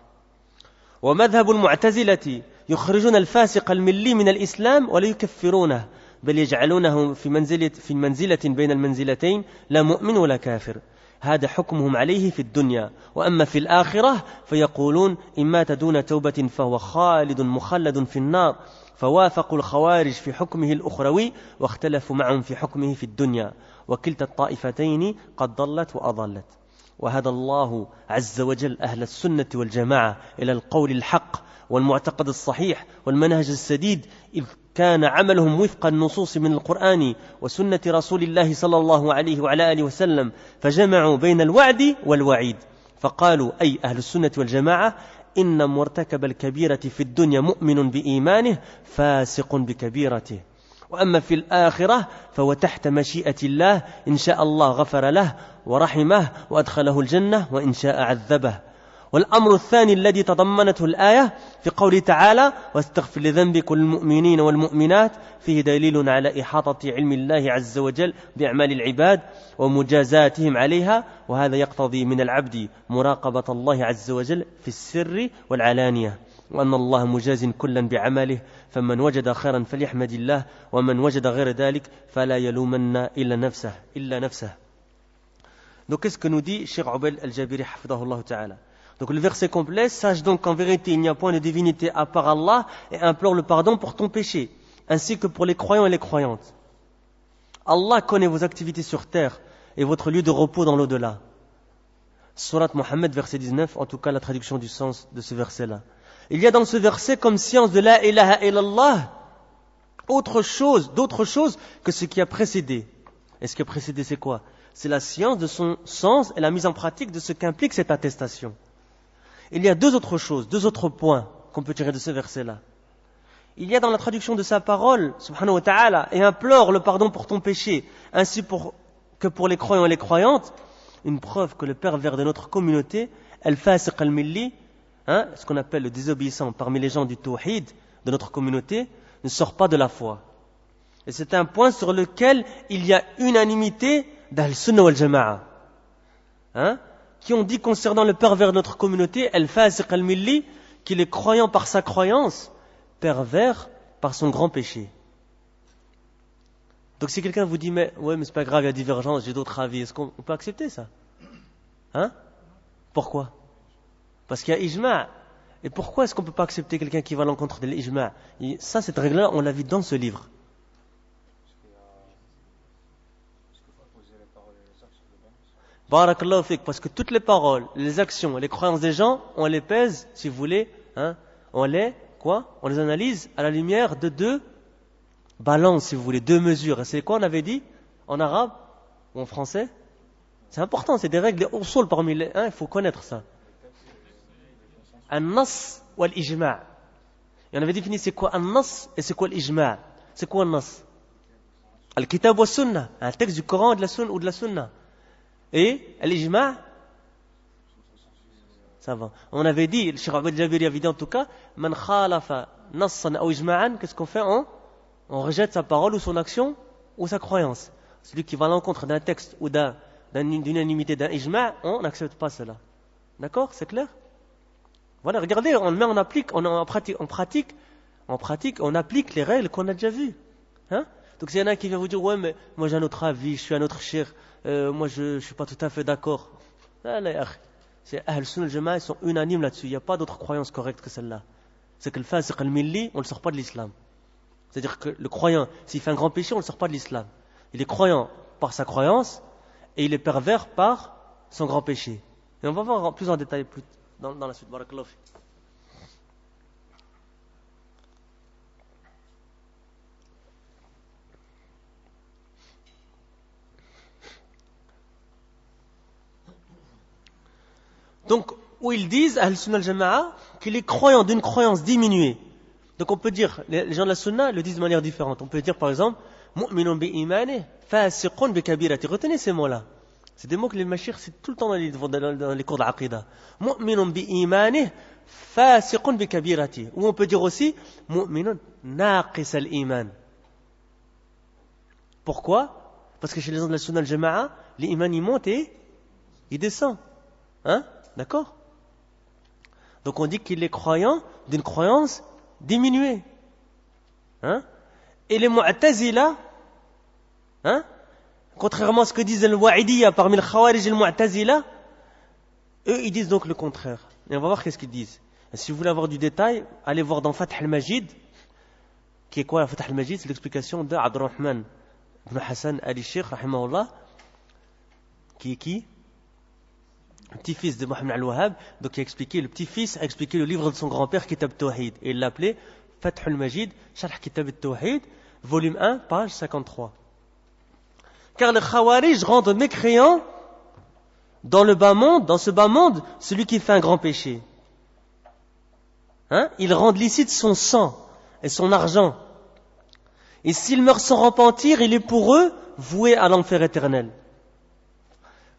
ومذهب المعتزلة يخرجون الفاسق الملي من الإسلام ولا يكفرونه بل يجعلونه في منزلة بين المنزلتين لا مؤمن ولا كافر. هذا حكمهم عليه في الدنيا وأما في الآخرة فيقولون إن مات دون توبة فهو خالد مخلد في النار فوافقوا الخوارج في حكمه الأخروي واختلفوا معهم في حكمه في الدنيا وكلتا الطائفتين قد ضلت وأضلت. وهذا الله عز وجل أهل السنة والجماعة إلى القول الحق والمعتقد الصحيح والمنهج السديد إذ كان عملهم وفق النصوص من القرآن وسنة رسول الله صلى الله عليه وعلى آله وسلم فجمعوا بين الوعد والوعيد فقالوا أي أهل السنة والجماعة إن مرتكب الكبيرة في الدنيا مؤمن بإيمانه فاسق بكبيرته وأما في الآخرة فهو تحت مشيئة الله إن شاء الله غفر له ورحمه وأدخله الجنة وإن شاء عذبه. والأمر الثاني الذي تضمنته الآية في قوله تعالى واستغفر لذنبك للمؤمنين والمؤمنات فيه دليل على إحاطة علم الله عز وجل بأعمال العباد ومجازاتهم عليها وهذا يقتضي من العبد مراقبة الله عز وجل في السر والعلانية وأن الله مجاز كلا بعمله فمن وجد خيرا فليحمد الله ومن وجد غير ذلك فلا يلومن إلا نفسه. Donc qu'est-ce que nous dit Cheikh Ubayd al-Jabiri hafidahullah ta'ala? Donc le verset complet, sache donc qu'en vérité il n'y a point de divinité à part Allah et implore le pardon pour ton péché, ainsi que pour les croyants et les croyantes. Allah connaît vos activités sur terre et votre lieu de repos dans l'au-delà. Surat Muhammad, verset 19, en tout cas la traduction du sens de ce verset-là. Il y a dans ce verset comme science de la ilaha illallah d'autres choses que ce qui a précédé. Et ce qui a précédé c'est quoi? C'est la science de son sens et la mise en pratique de ce qu'implique cette attestation. Il y a deux autres points qu'on peut tirer de ce verset-là. Il y a dans la traduction de sa parole, subhanahu wa ta'ala, et implore le pardon pour ton péché, ainsi que pour les croyants et les croyantes, une preuve que le pervers de notre communauté, al-fasiq al-milli, ce qu'on appelle le désobéissant parmi les gens du tawhid de notre communauté, ne sort pas de la foi. Et c'est un point sur lequel il y a unanimité d'Ahl-Sunnah wal-Jama'a. Qui ont dit concernant le pervers de notre communauté, al-fasiq al-milli, qu'il est croyant par sa croyance, pervers par son grand péché. Donc si quelqu'un vous dit, mais c'est pas grave, il y a divergence, j'ai d'autres avis, est-ce qu'on peut accepter ça? Pourquoi? Parce qu'il y a ijma'. Et pourquoi est-ce qu'on ne peut pas accepter quelqu'un qui va à l'encontre de l'ijma'? Ça, cette règle-là, on l'a vu dans ce livre. Barakallahu fik, parce que toutes les paroles, les actions, les croyances des gens, on les pèse, si vous voulez, on les analyse à la lumière de deux balances, si vous voulez, deux mesures. Et c'est quoi on avait dit en arabe ou en français? C'est important, c'est des règles, des usul parmi les... il faut connaître ça. An-nas ou l'ijma'. Et on avait défini c'est quoi an-nas et c'est quoi l'ijma'. C'est quoi an-nas? Al-kitab wa sunnah, un texte du Coran ou de la sunna. Et l'ijma', ça va. On avait dit, le Cheikh Ubayd al-Jabiri avait dit en tout cas, man khalafa nassan ou ijma'an, qu'est-ce qu'on fait? On rejette sa parole ou son action ou sa croyance. celui qui va à l'encontre d'un texte ou d'une unanimité, d'un ijma', on n'accepte pas cela. D'accord? C'est clair? Voilà, regardez, on met en applique, on pratique, on applique les règles qu'on a déjà vues. Hein? Donc s'il y en a qui vient vous dire, ouais, mais moi j'ai un autre avis, je suis un autre shir, moi je suis pas tout à fait d'accord. C'est Ahl Sunnah al-Jama'a, ils sont unanimes là-dessus, il n'y a pas d'autre croyance correcte que celle-là. C'est que le fasiq al-milli, on ne le sort pas de l'islam. C'est-à-dire que le croyant, s'il fait un grand péché, on ne le sort pas de l'islam. Il est croyant par sa croyance, et il est pervers par son grand péché. Et on va voir plus en détail dans la suite. Barakallahu fi. Donc, où ils disent, Ahl Sunnah al-Jama'a, qu'il est croyant d'une croyance diminuée. Donc on peut dire, les gens de la Sunna le disent de manière différente. On peut dire par exemple, Mu'minun bi imani, fasiqun bi kabirati. Retenez ces mots-là. C'est des mots que les mashir citent tout le temps dans les cours de l'aqida. Mu'minun bi imani, fasiqun bi kabirati. Ou on peut dire aussi, Mu'minun naqis al-iman. Pourquoi? Parce que chez les gens de la Sunna al-Jama'a, l'iman il monte et il descend. Hein? D'accord? Donc on dit qu'il est croyant d'une croyance diminuée. Hein? Et les Mu'tazila, hein? Contrairement à ce que disent les Wa'idiyya parmi les Khawarij et les Mu'tazila, eux ils disent donc le contraire. Et on va voir qu'est-ce qu'ils disent. Et si vous voulez avoir du détail, allez voir dans Fath al-Majid, qui est quoi Fath al-Majid? C'est l'explication de Abdurrahman ibn Hassan al-Shaykh, rahimahullah, qui est qui? Le petit-fils de Mohammed al-Wahhab, donc le petit-fils a expliqué le livre de son grand-père, Kitab al-Tawhid, et il l'appelait Fath al-Majid, Sharh Kitab al-Tawhid, volume 1, page 53. Car les Khawarij rendent mécréant dans ce bas monde, celui qui fait un grand péché. Hein? Ils rendent licite son sang et son argent. Et s'il meurt sans repentir, il est pour eux voué à l'enfer éternel.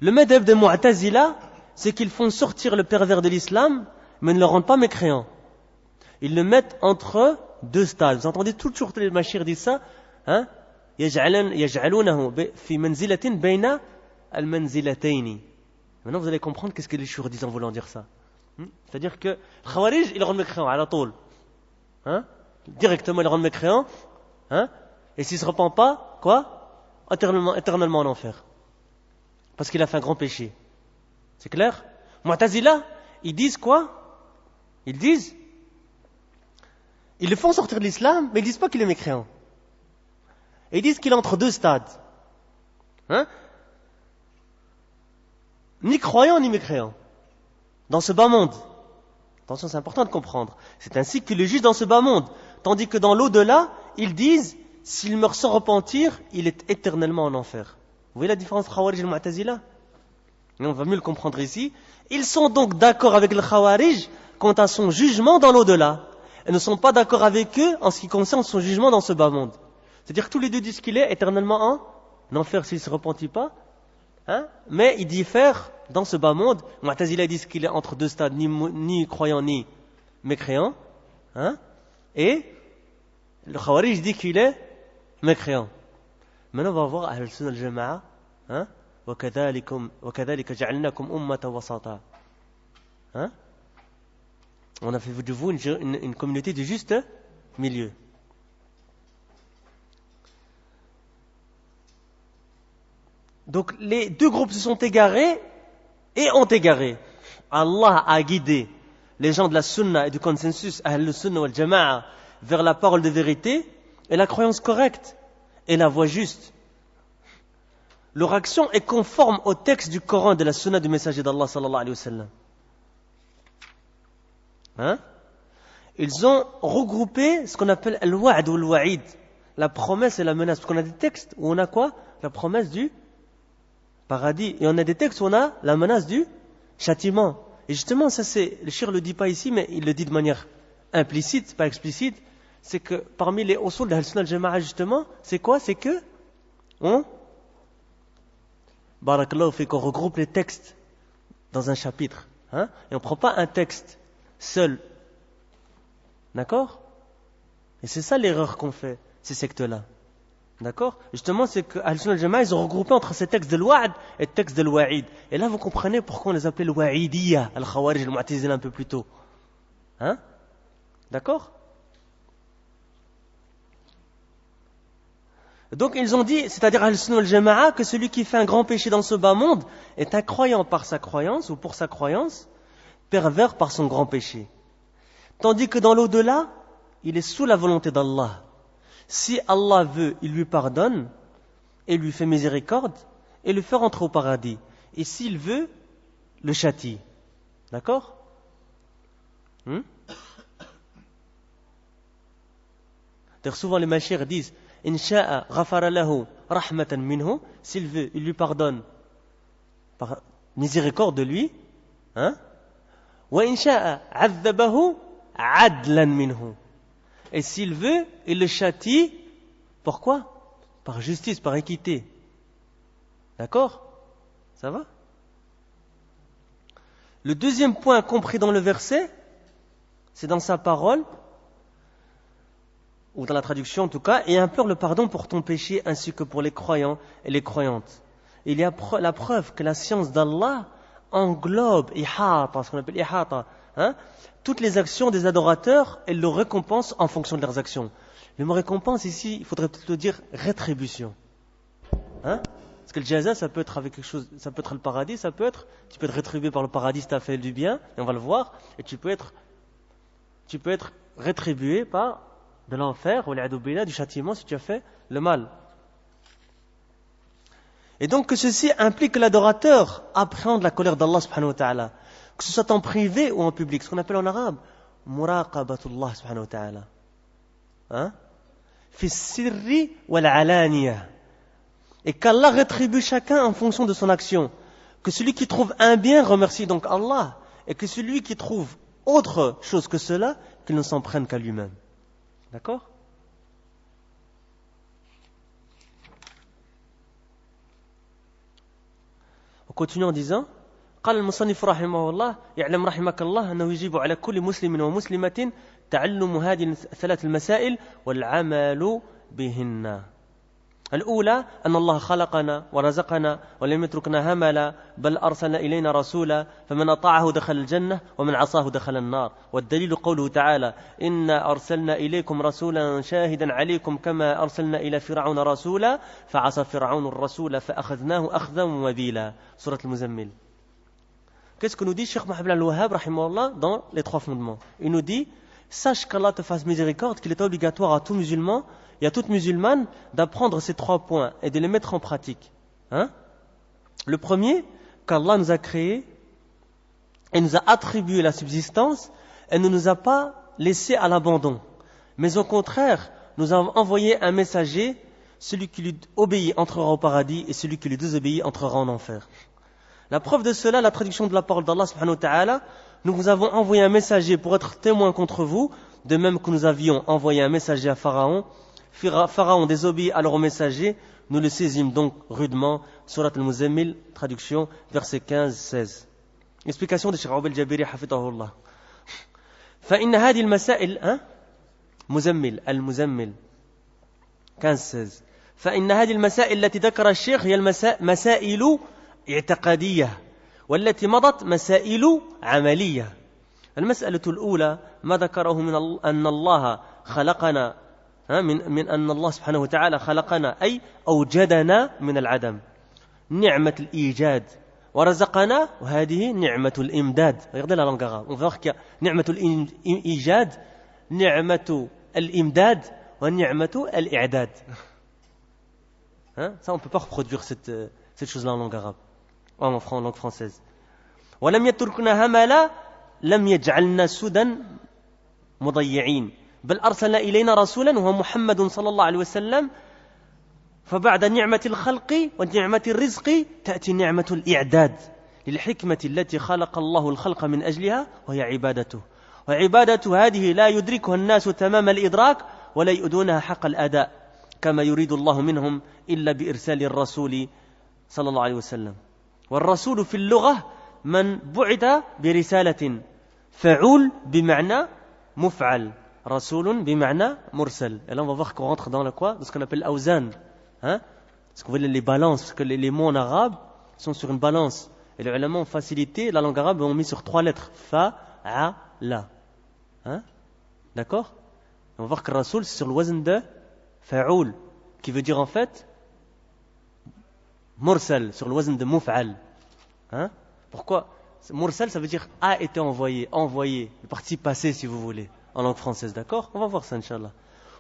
Le madhab des Mu'tazila, c'est qu'ils font sortir le pervers de l'islam, mais ne le rendent pas mécréant. Ils le mettent entre deux stades. Vous entendez toujours les mashir dire ça, hein? يجعلونه في منزلة بين المنزلتين. Maintenant vous allez comprendre qu'est-ce que les shur disent en voulant dire ça. C'est-à-dire que Khawarij, ils le rendent mécréant à la tôle. Hein? Directement ils le rendent mécréant. Hein? Et s'il ne se repent pas, quoi? Éternellement en enfer. Parce qu'il a fait un grand péché. C'est clair? Mu'tazila, ils disent quoi? Ils le font sortir de l'islam, mais ils disent pas qu'il est mécréant. Et ils disent qu'il est entre deux stades. Hein? Ni croyant, ni mécréant. Dans ce bas monde. Attention, c'est important de comprendre. C'est ainsi qu'ils le jugent dans ce bas monde. Tandis que dans l'au-delà, ils disent, s'il meurt sans repentir, il est éternellement en enfer. Vous voyez la différence entre Khawarij et le Mu'tazila? Et on va mieux le comprendre ici. Ils sont donc d'accord avec le Khawarij quant à son jugement dans l'au-delà. Et ne sont pas d'accord avec eux en ce qui concerne son jugement dans ce bas monde. C'est-à-dire que tous les deux disent qu'il est éternellement en enfer s'il ne se repentit pas. Hein? Mais ils diffèrent dans ce bas monde. Mu'tazila disent qu'il est entre deux stades, ni croyant ni mécréant. Hein? Et le Khawarij dit qu'il est mécréant. Maintenant on va voir Ahl Sunnah al-Jama'a. Hein? وكذلك جعلناكم أمة وسطا. Hein? On a fait de vous une communauté de juste milieu. Donc les deux groupes se sont égarés et ont égaré. Allah a guidé les gens de la Sunna et du consensus Ahl Sunnah wal Jama'a vers la parole de vérité et la croyance correcte et la voie juste. Leur action est conforme au texte du Coran et de la Sunna du messager d'Allah sallallahu alayhi wa sallam. Hein? Ils ont regroupé ce qu'on appelle al-wa'd ou al-wa'id, la promesse et la menace. Parce qu'on a des textes où on a quoi? La promesse du paradis. Et on a des textes où on a la menace du châtiment. Et justement, ça c'est, le shir le dit pas ici, mais il le dit de manière implicite, pas explicite. C'est que parmi les usul de Ahl-Sunnah al-Jama'a, justement, c'est quoi? C'est que Barakallahu fait qu'on regroupe les textes dans un chapitre. Hein? Et on ne prend pas un texte seul. D'accord? Et c'est ça l'erreur qu'on fait, ces sectes-là. D'accord? Justement, c'est que Ahl Sunnah al-Jama'a, ils ont regroupé entre ces textes de l'Wa'd et le texte de l'Wa'id. Et là, vous comprenez pourquoi on les appelait l'Wa'idiyya, al-Khawarij, al-Mu'tazila un peu plus tôt. Hein? D'accord? Donc ils ont dit, c'est-à-dire Ahl-Sunnah wal-Jama'a, que celui qui fait un grand péché dans ce bas monde est incroyant par sa croyance ou pour sa croyance, pervers par son grand péché. Tandis que dans l'au-delà, il est sous la volonté d'Allah. Si Allah veut, il lui pardonne et lui fait miséricorde et le fait rentrer au paradis. Et s'il veut, le châtie. D'accord? D'ailleurs, souvent les mashayikh disent In sha'a ghafara lahu rahmatan minhu, s'il veut, il lui pardonne par miséricorde de lui. Hein? Wa in sha'a 'adhabahu 'adlan minhu. Et s'il veut, il le châtie. Pourquoi? Par justice, par équité. D'accord? Ça va? Le deuxième point compris dans le verset, c'est dans sa parole, ou dans la traduction en tout cas, et implore le pardon pour ton péché ainsi que pour les croyants et les croyantes. Il y a la preuve que la science d'Allah englobe ihata, ce qu'on appelle ihata, hein, toutes les actions des adorateurs et le récompense en fonction de leurs actions. Le mot récompense ici, il faudrait peut-être le dire rétribution. Hein? Parce que le jaza, ça peut être avec quelque chose, ça peut être le paradis, tu peux être rétribué par le paradis si tu as fait du bien, et on va le voir, et tu peux être rétribué par de l'enfer, ou du châtiment si tu as fait le mal. Et donc que ceci implique que l'adorateur appréhende la colère d'Allah subhanahu wa ta'ala, que ce soit en privé ou en public, ce qu'on appelle en arabe muraqabatullah subhanahu wa ta'ala. Hein? Fi sirri wal alaniya. Et qu'Allah rétribue chacun en fonction de son action. Que celui qui trouve un bien remercie donc Allah, et que celui qui trouve autre chose que cela, qu'il ne s'en prenne qu'à lui-même. D'accord? On continue en disant قال المصنف رحمه الله يعلم رحمك الله أنه يجب على كل مسلم ومسلمة تعلم هذه الثلاث المسائل والعمل بهن. الأولى أن الله خلقنا ورزقنا ولم يتركنا هملا بل أرسل إلينا رسولا فمن أطاعه دخل الجنة ومن عصاه دخل النار والدليل قوله تعالى إنا أرسلنا إليكم رسولا شاهدا عليكم كما أرسلنا إلى فرعون رسولا فعصى فرعون الرسول فأخذناه أخذا وبيلا سورة المزمل. Qu'est-ce que nous dit Cheikh Mohammed al-Wahhab rahimahullah dans les trois fondements? Il nous dit sache qu'Allah te fasse miséricorde, qu'il est obligatoire à tout musulman et à toute musulmane d'apprendre ces trois points et de les mettre en pratique. Hein? Le premier, qu'Allah nous a créé et nous a attribué la subsistance et ne nous a pas laissé à l'abandon. Mais au contraire, nous avons envoyé un messager, celui qui lui obéit entrera au paradis et celui qui lui désobéit entrera en enfer. La preuve de cela, la traduction de la parole d'Allah subhanahu wa ta'ala, nous vous avons envoyé un messager pour être témoin contre vous, de même que nous avions envoyé un messager à Pharaon. Pharaon désobéit alors au messager, nous le saisîmes donc rudement. Surat al-Muzammil, traduction, versets 15-16. Explication de Cheikh Rabi al-Jabiri, hafidahullah. فإن هذه المسائل مزمل المزمل 15-16. فإن هذه المسائل التي ذكر الشيخ هي مسائل اعتقادية والتي مضت مسائل عملية. المسألة الأولى ما ذكره من أن الله خلقنا من أن الله سبحانه وتعالى خلقنا أي أوجدنا من العدم نعمة الإيجاد ورزقنا وهذه نعمة الإمداد. Regardez la langue arabe, on va voir qu'il y a نعمة الإيجاد, نعمة الإمداد ونعمة الإعداد. Ça on ne peut pas reproduire cette chose-là en langue arabe, en langue française. ولم يتركنا هملا لم يجعلنا سدى مضيعين بل أرسل إلينا رسولا وهو محمد صلى الله عليه وسلم فبعد نعمة الخلق ونعمة الرزق تأتي نعمة الإعداد للحكمة التي خلق الله الخلق من أجلها وهي عبادته. وعبادة هذه لا يدركها الناس تمام الإدراك ولا يؤدونها حق الأداء كما يريد الله منهم إلا بإرسال الرسول صلى الله عليه وسلم. والرسول في اللغة من بعث برسالة فعول بمعنى مفعل رسول بمعنى مرسل. Et là on va voir qu'on rentre dans le quoi, dans ce qu'on appelle l'awzan, Hein? Parce que vous voyez les balances, parce que les mots en arabe sont sur une balance. Et les ulama ont facilité, la langue arabe, ont mis sur 3 lettres. Fa, a, la. Hein? D'accord? On va voir que Rasoul, c'est sur le wazn de fa'oul, qui veut dire en fait mursal, sur le wazn de muf'al. Hein? Pourquoi? Mursal, ça veut dire a été envoyé, envoyé, le participe passé si vous voulez, en langue française, d'accord? On va voir ça, Inch'Allah.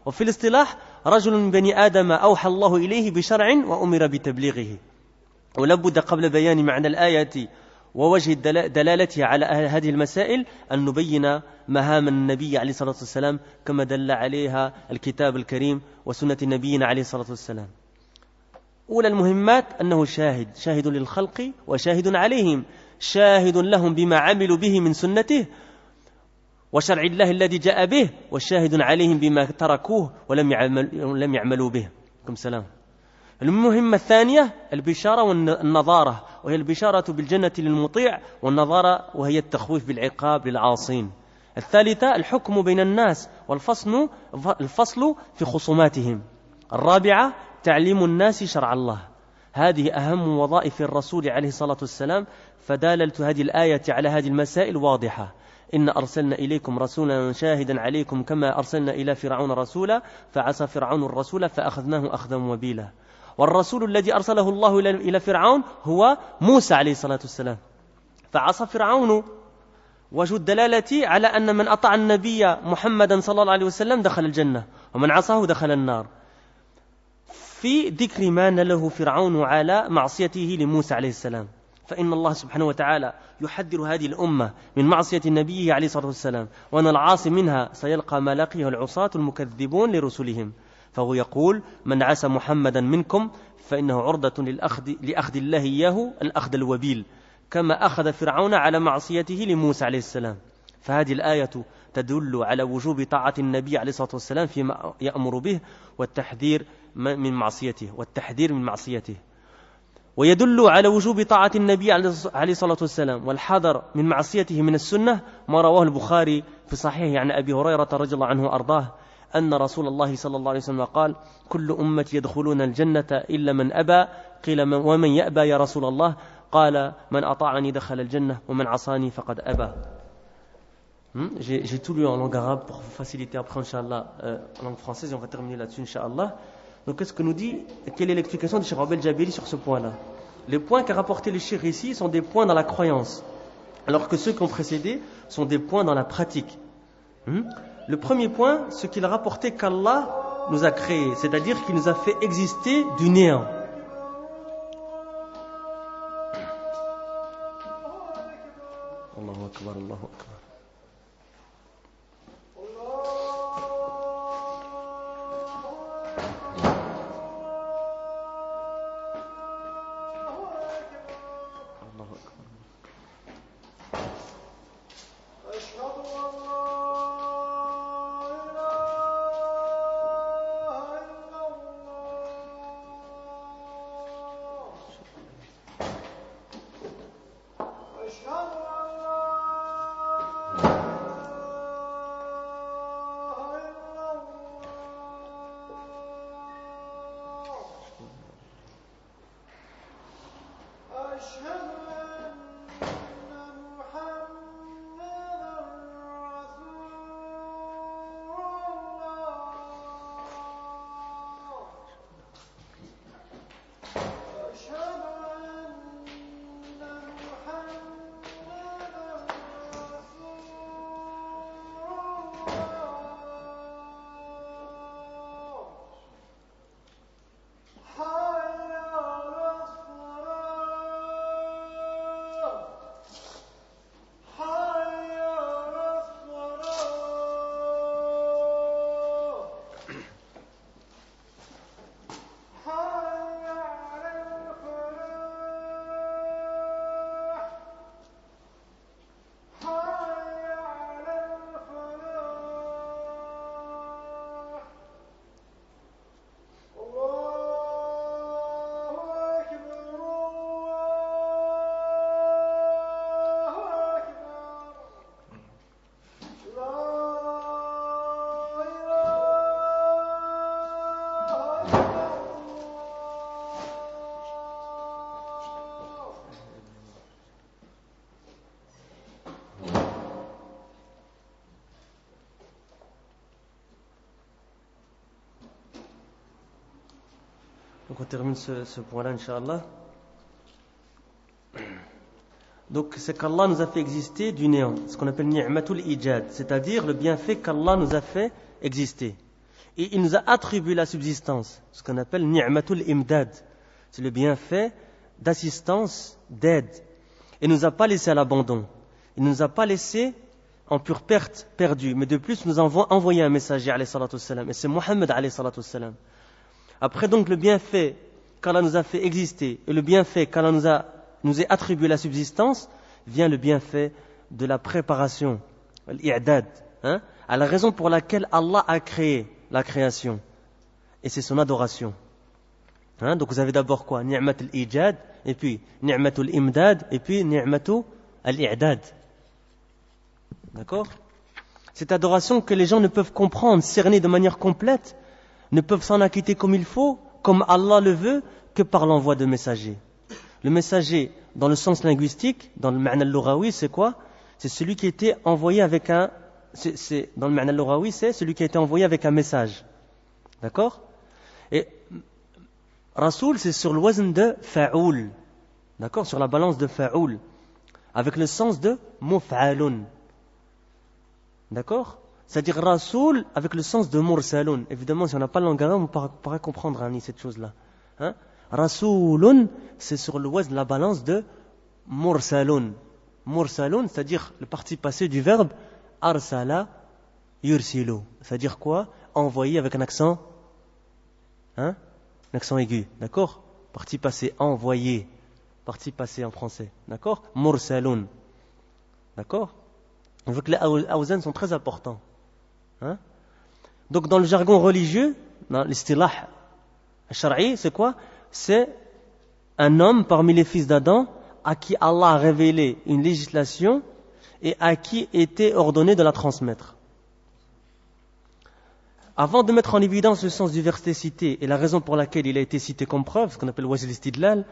وفي الاصطلاح رجل من بني آدم أوحى الله إليه بشرع وأمر بتبليغه ولابد قبل بيان معنى الآية ووجه دلالتها على هذه المسائل أن نبين مهام النبي عليه الصلاة والسلام كما دل عليها الكتاب الكريم وسنة نبينا عليه الصلاة والسلام. أولى المهمات أنه شاهد للخلق وشاهد عليهم، شاهد لهم بما عملوا به من سنته وشرع الله الذي جاء به، والشاهد عليهم بما تركوه ولم يعملوا به. كم سلام. المهمة الثانية البشارة والنظارة، وهي البشارة بالجنة للمطيع، والنظارة وهي التخويف بالعقاب للعاصين. الثالثة الحكم بين الناس والفصل في خصوماتهم. الرابعة تعليم الناس شرع الله. هذه أهم وظائف الرسول عليه الصلاة والسلام، فدالة هذه الآية على هذه المسائل واضحة. إن أرسلنا إليكم رسولا شاهدا عليكم كما أرسلنا إلى فرعون رسولا فعصى فرعون الرسول فأخذناه أخذا وبيلا. والرسول الذي أرسله الله إلى فرعون هو موسى عليه الصلاة والسلام، فعصى فرعون. وجه الدلالة على أن من أطاع النبي محمدا صلى الله عليه وسلم دخل الجنة، ومن عصاه دخل النار، في ذكر ما نله فرعون على معصيته لموسى عليه السلام. فإن الله سبحانه وتعالى يحذر هذه الأمة من معصية النبي عليه الصلاة والسلام، وأن العاصي منها سيلقى ما لقيه العصاة المكذبون لرسلهم. فهو يقول: من عصى محمدا منكم فإنه عرضة لأخذ الله إياه الأخذ الوبيل، كما أخذ فرعون على معصيته لموسى عليه السلام. فهذه الآية تدل على وجوب طاعة النبي عليه الصلاة والسلام فيما يأمر به، والتحذير من معصيته، ويدل على وجوب طاعة النبي عليه الصلاة والسلام والحذر من معصيته من السنة ما رواه البخاري في صحيحه عن أبي هريرة رضي الله عنه وأرضاه أن رسول الله صلى الله عليه وسلم قال: كل أمتي يدخلون الجنة إلا من أبى. قيل: ومن يأبى يا رسول الله؟ قال: من أطاعني دخل الجنة ومن عصاني فقد أبى. J'ai tout lu en langue arabe pour vous faciliter après, Inch'Allah, en langue française, et on va terminer là-dessus, Inch'Allah. Donc, qu'est-ce que nous dit, quelle est l'explication de Cheikh Abel Jabiri sur ce point-là? Les points qu'a rapporté le Cheikh ici sont des points dans la croyance, alors que ceux qui ont précédé sont des points dans la pratique. Le premier point, ce qu'il a rapporté qu'Allah nous a créé, c'est-à-dire qu'il nous a fait exister du néant. Allahu Akbar, Allahu Akbar. Donc on termine ce point-là, Inch'Allah. Donc c'est qu'Allah nous a fait exister du néant, ce qu'on appelle ni'matul ijad, c'est-à-dire le bienfait qu'Allah nous a fait exister. Et il nous a attribué la subsistance, ce qu'on appelle ni'matul imdad, c'est le bienfait d'assistance, d'aide. Il ne nous a pas laissé à l'abandon, il ne nous a pas laissé en pure perte, perdu, mais de plus nous avons envoyé un messager, alayhi salatu wassalam, et c'est Muhammad, alayhi salatu wassalam. Après donc le bienfait qu'Allah nous a fait exister et le bienfait qu'Allah nous ait attribué la subsistance, vient le bienfait de la préparation, l'i'dad, à la raison pour laquelle Allah a créé la création. Et c'est son adoration. Donc vous avez d'abord quoi? Ni'mat al-ijad, et puis ni'mat al-imdad, et puis ni'mat al-i'dad. D'accord? Cette adoration que les gens ne peuvent comprendre, cerner de manière complète, ne peuvent s'en acquitter comme il faut, comme Allah le veut, que par l'envoi de messagers. Le messager, dans le sens linguistique, dans le ma'na al-lughawi, c'est quoi? C'est celui qui a été envoyé avec un... dans le ma'na al-lughawi, c'est celui qui a été envoyé avec un message. D'accord? Et Rasoul, c'est sur le wazn de fa'oul. D'accord? Sur la balance de fa'oul. Avec le sens de muf'alun. D'accord? C'est-à-dire Rasoul avec le sens de mursalun. Évidemment, si on n'a pas le langage, on ne pourra comprendre cette chose-là. Rasoulun, c'est sur le wazn de la balance de mursalun. Mursalun, c'est-à-dire le participe passé du verbe arsala yursilu. C'est-à-dire quoi? Envoyer avec un accent, un accent aigu. D'accord? Participe passé envoyé. Participe passé en français. D'accord? Mursalun. D'accord? On voit que les awzan sont très importants. Donc dans le jargon religieux, dans l'istilah shar'i, c'est quoi? C'est un homme parmi les fils d'Adam à qui Allah a révélé une législation et à qui était ordonné de la transmettre. Avant de mettre en évidence le sens du verset cité et la raison pour laquelle il a été cité comme preuve, ce qu'on appelle wajh al-istidlal,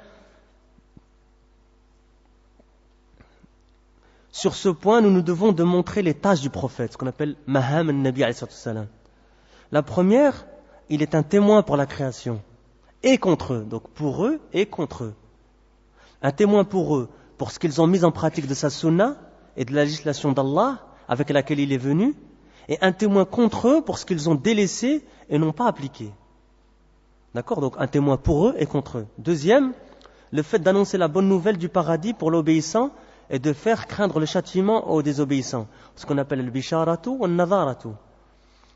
sur ce point, nous devons de montrer les tâches du prophète, ce qu'on appelle maham al-nabi alayhi salam. La première, il est un témoin pour la création, et contre eux, donc pour eux et contre eux. Un témoin pour eux, pour ce qu'ils ont mis en pratique de sa sunna et de la législation d'Allah avec laquelle il est venu, et un témoin contre eux pour ce qu'ils ont délaissé et n'ont pas appliqué. D'accord? Donc un témoin pour eux et contre eux. Deuxième, le fait d'annoncer la bonne nouvelle du paradis pour l'obéissant et de faire craindre le châtiment aux désobéissants, ce qu'on appelle le bisharatu ou le nadaratu.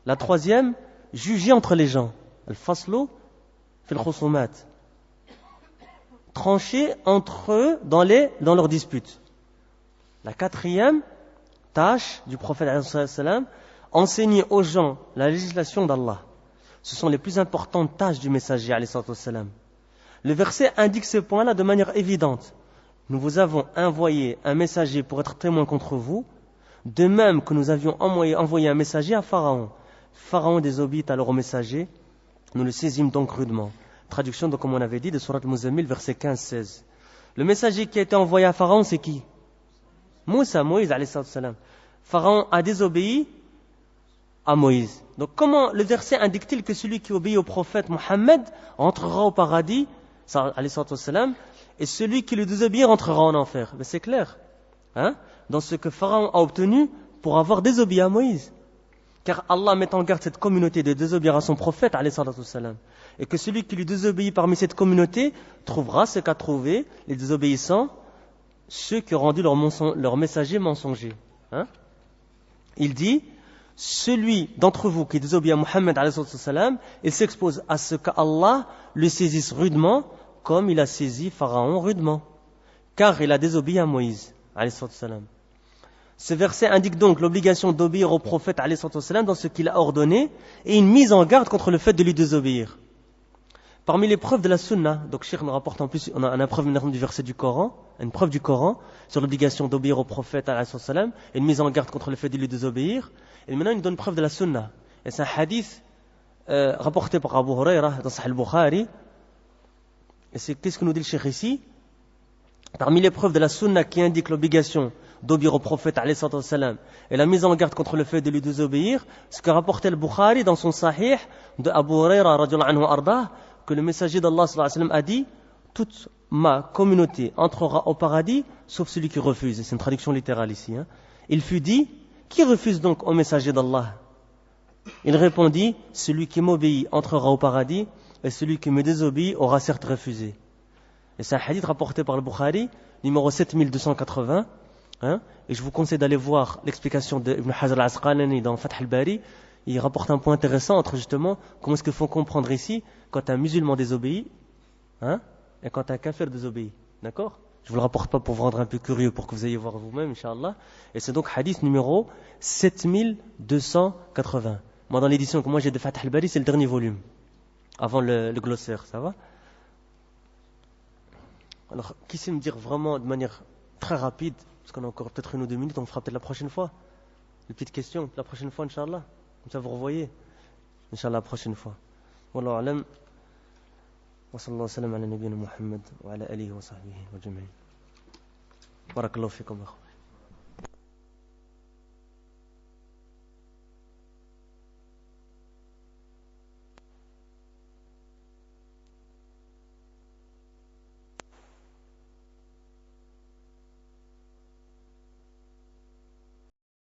La troisième, juger entre les gens, le faslu fil khusumat, trancher entre eux dans leurs disputes. La quatrième tâche du prophète alayhi salam, enseigner aux gens la législation d'Allah. Ce sont les plus importantes tâches du messager alayhi salam. Le verset indique ces points-là de manière évidente. Nous vous avons envoyé un messager pour être témoin contre vous, de même que nous avions envoyé un messager à Pharaon. Pharaon désobéit alors au messager, nous le saisîmes donc rudement. Traduction, donc, comme on avait dit, de Surat Al-Muzammil, verset 15-16. Le messager qui a été envoyé à Pharaon, c'est qui? Moïse, alayhi salam. Pharaon a désobéi à Moïse. Donc comment le verset indique-t-il que celui qui obéit au prophète Mohammed entrera au paradis, alayhi salam, et celui qui le désobéit rentrera en enfer? Mais c'est clair. Dans ce que Pharaon a obtenu pour avoir désobéi à Moïse. Car Allah met en garde cette communauté de désobéir à son prophète, alayhi salam. Et que celui qui lui désobéit parmi cette communauté trouvera ce qu'a trouvé les désobéissants, ceux qui ont rendu leur messager mensonger. Il dit, celui d'entre vous qui désobéit à Muhammad, alayhi salam, il s'expose à ce qu'Allah le saisisse rudement, comme il a saisi Pharaon rudement. Car il a désobéi à Moïse, alayhi salam. Ce verset indique donc l'obligation d'obéir au prophète alayhi salam dans ce qu'il a ordonné et une mise en garde contre le fait de lui désobéir. Parmi les preuves de la sunna, donc Cheikh nous rapporte en plus, on a une preuve du verset du Coran, une preuve du Coran sur l'obligation d'obéir au prophète alayhi salam et une mise en garde contre le fait de lui désobéir. Et maintenant il nous donne preuve de la sunna. Et c'est un hadith rapporté par Abu Huraira dans Sahih al-Bukhari. Et c'est qu'est-ce que nous dit le Cheikh ici? Parmi les preuves de la sunna qui indiquent l'obligation d'obéir au prophète alayhi salam et la mise en garde contre le fait de lui désobéir, ce que rapportait le Bukhari dans son Sahih de Abu Huraira radhiyallahu anhu arda, que le messager d'Allah sallallahu alayhi wa sallam a dit toute ma communauté entrera au paradis sauf celui qui refuse. C'est une traduction littérale ici. Il fut dit, qui refuse donc au messager d'Allah? Il répondit, celui qui m'obéit entrera au paradis et celui qui me désobéit aura certes refusé. Et c'est un hadith rapporté par le Bukhari, numéro 7280. Et je vous conseille d'aller voir l'explication d'Ibn Hajar al-Asqalani dans Fath al-Bari. Il rapporte un point intéressant entre justement comment est-ce qu'il faut comprendre ici quand un musulman désobéit et quand un kafir désobéit. D'accord? Je vous le rapporte pas pour vous rendre un peu curieux, pour que vous ayez voir vous-même, Inch'Allah. Et c'est donc hadith numéro 7280. Moi, dans l'édition que moi j'ai de Fath al-Bari, c'est le dernier volume, avant le glossaire, ça va? Alors, qui sait me dire vraiment de manière très rapide, parce qu'on a encore peut-être 1 ou 2 minutes, on fera peut-être la prochaine fois. Une petite question, la prochaine fois, Inch'Allah. Comme ça, vous revoyez. Inch'Allah, la prochaine fois. Wallahu alam. Wa sallallahu wa sallam ala nabiyyina Muhammad wa ala alihi wa sahbihi wa jami'in. Barakallahu fikum.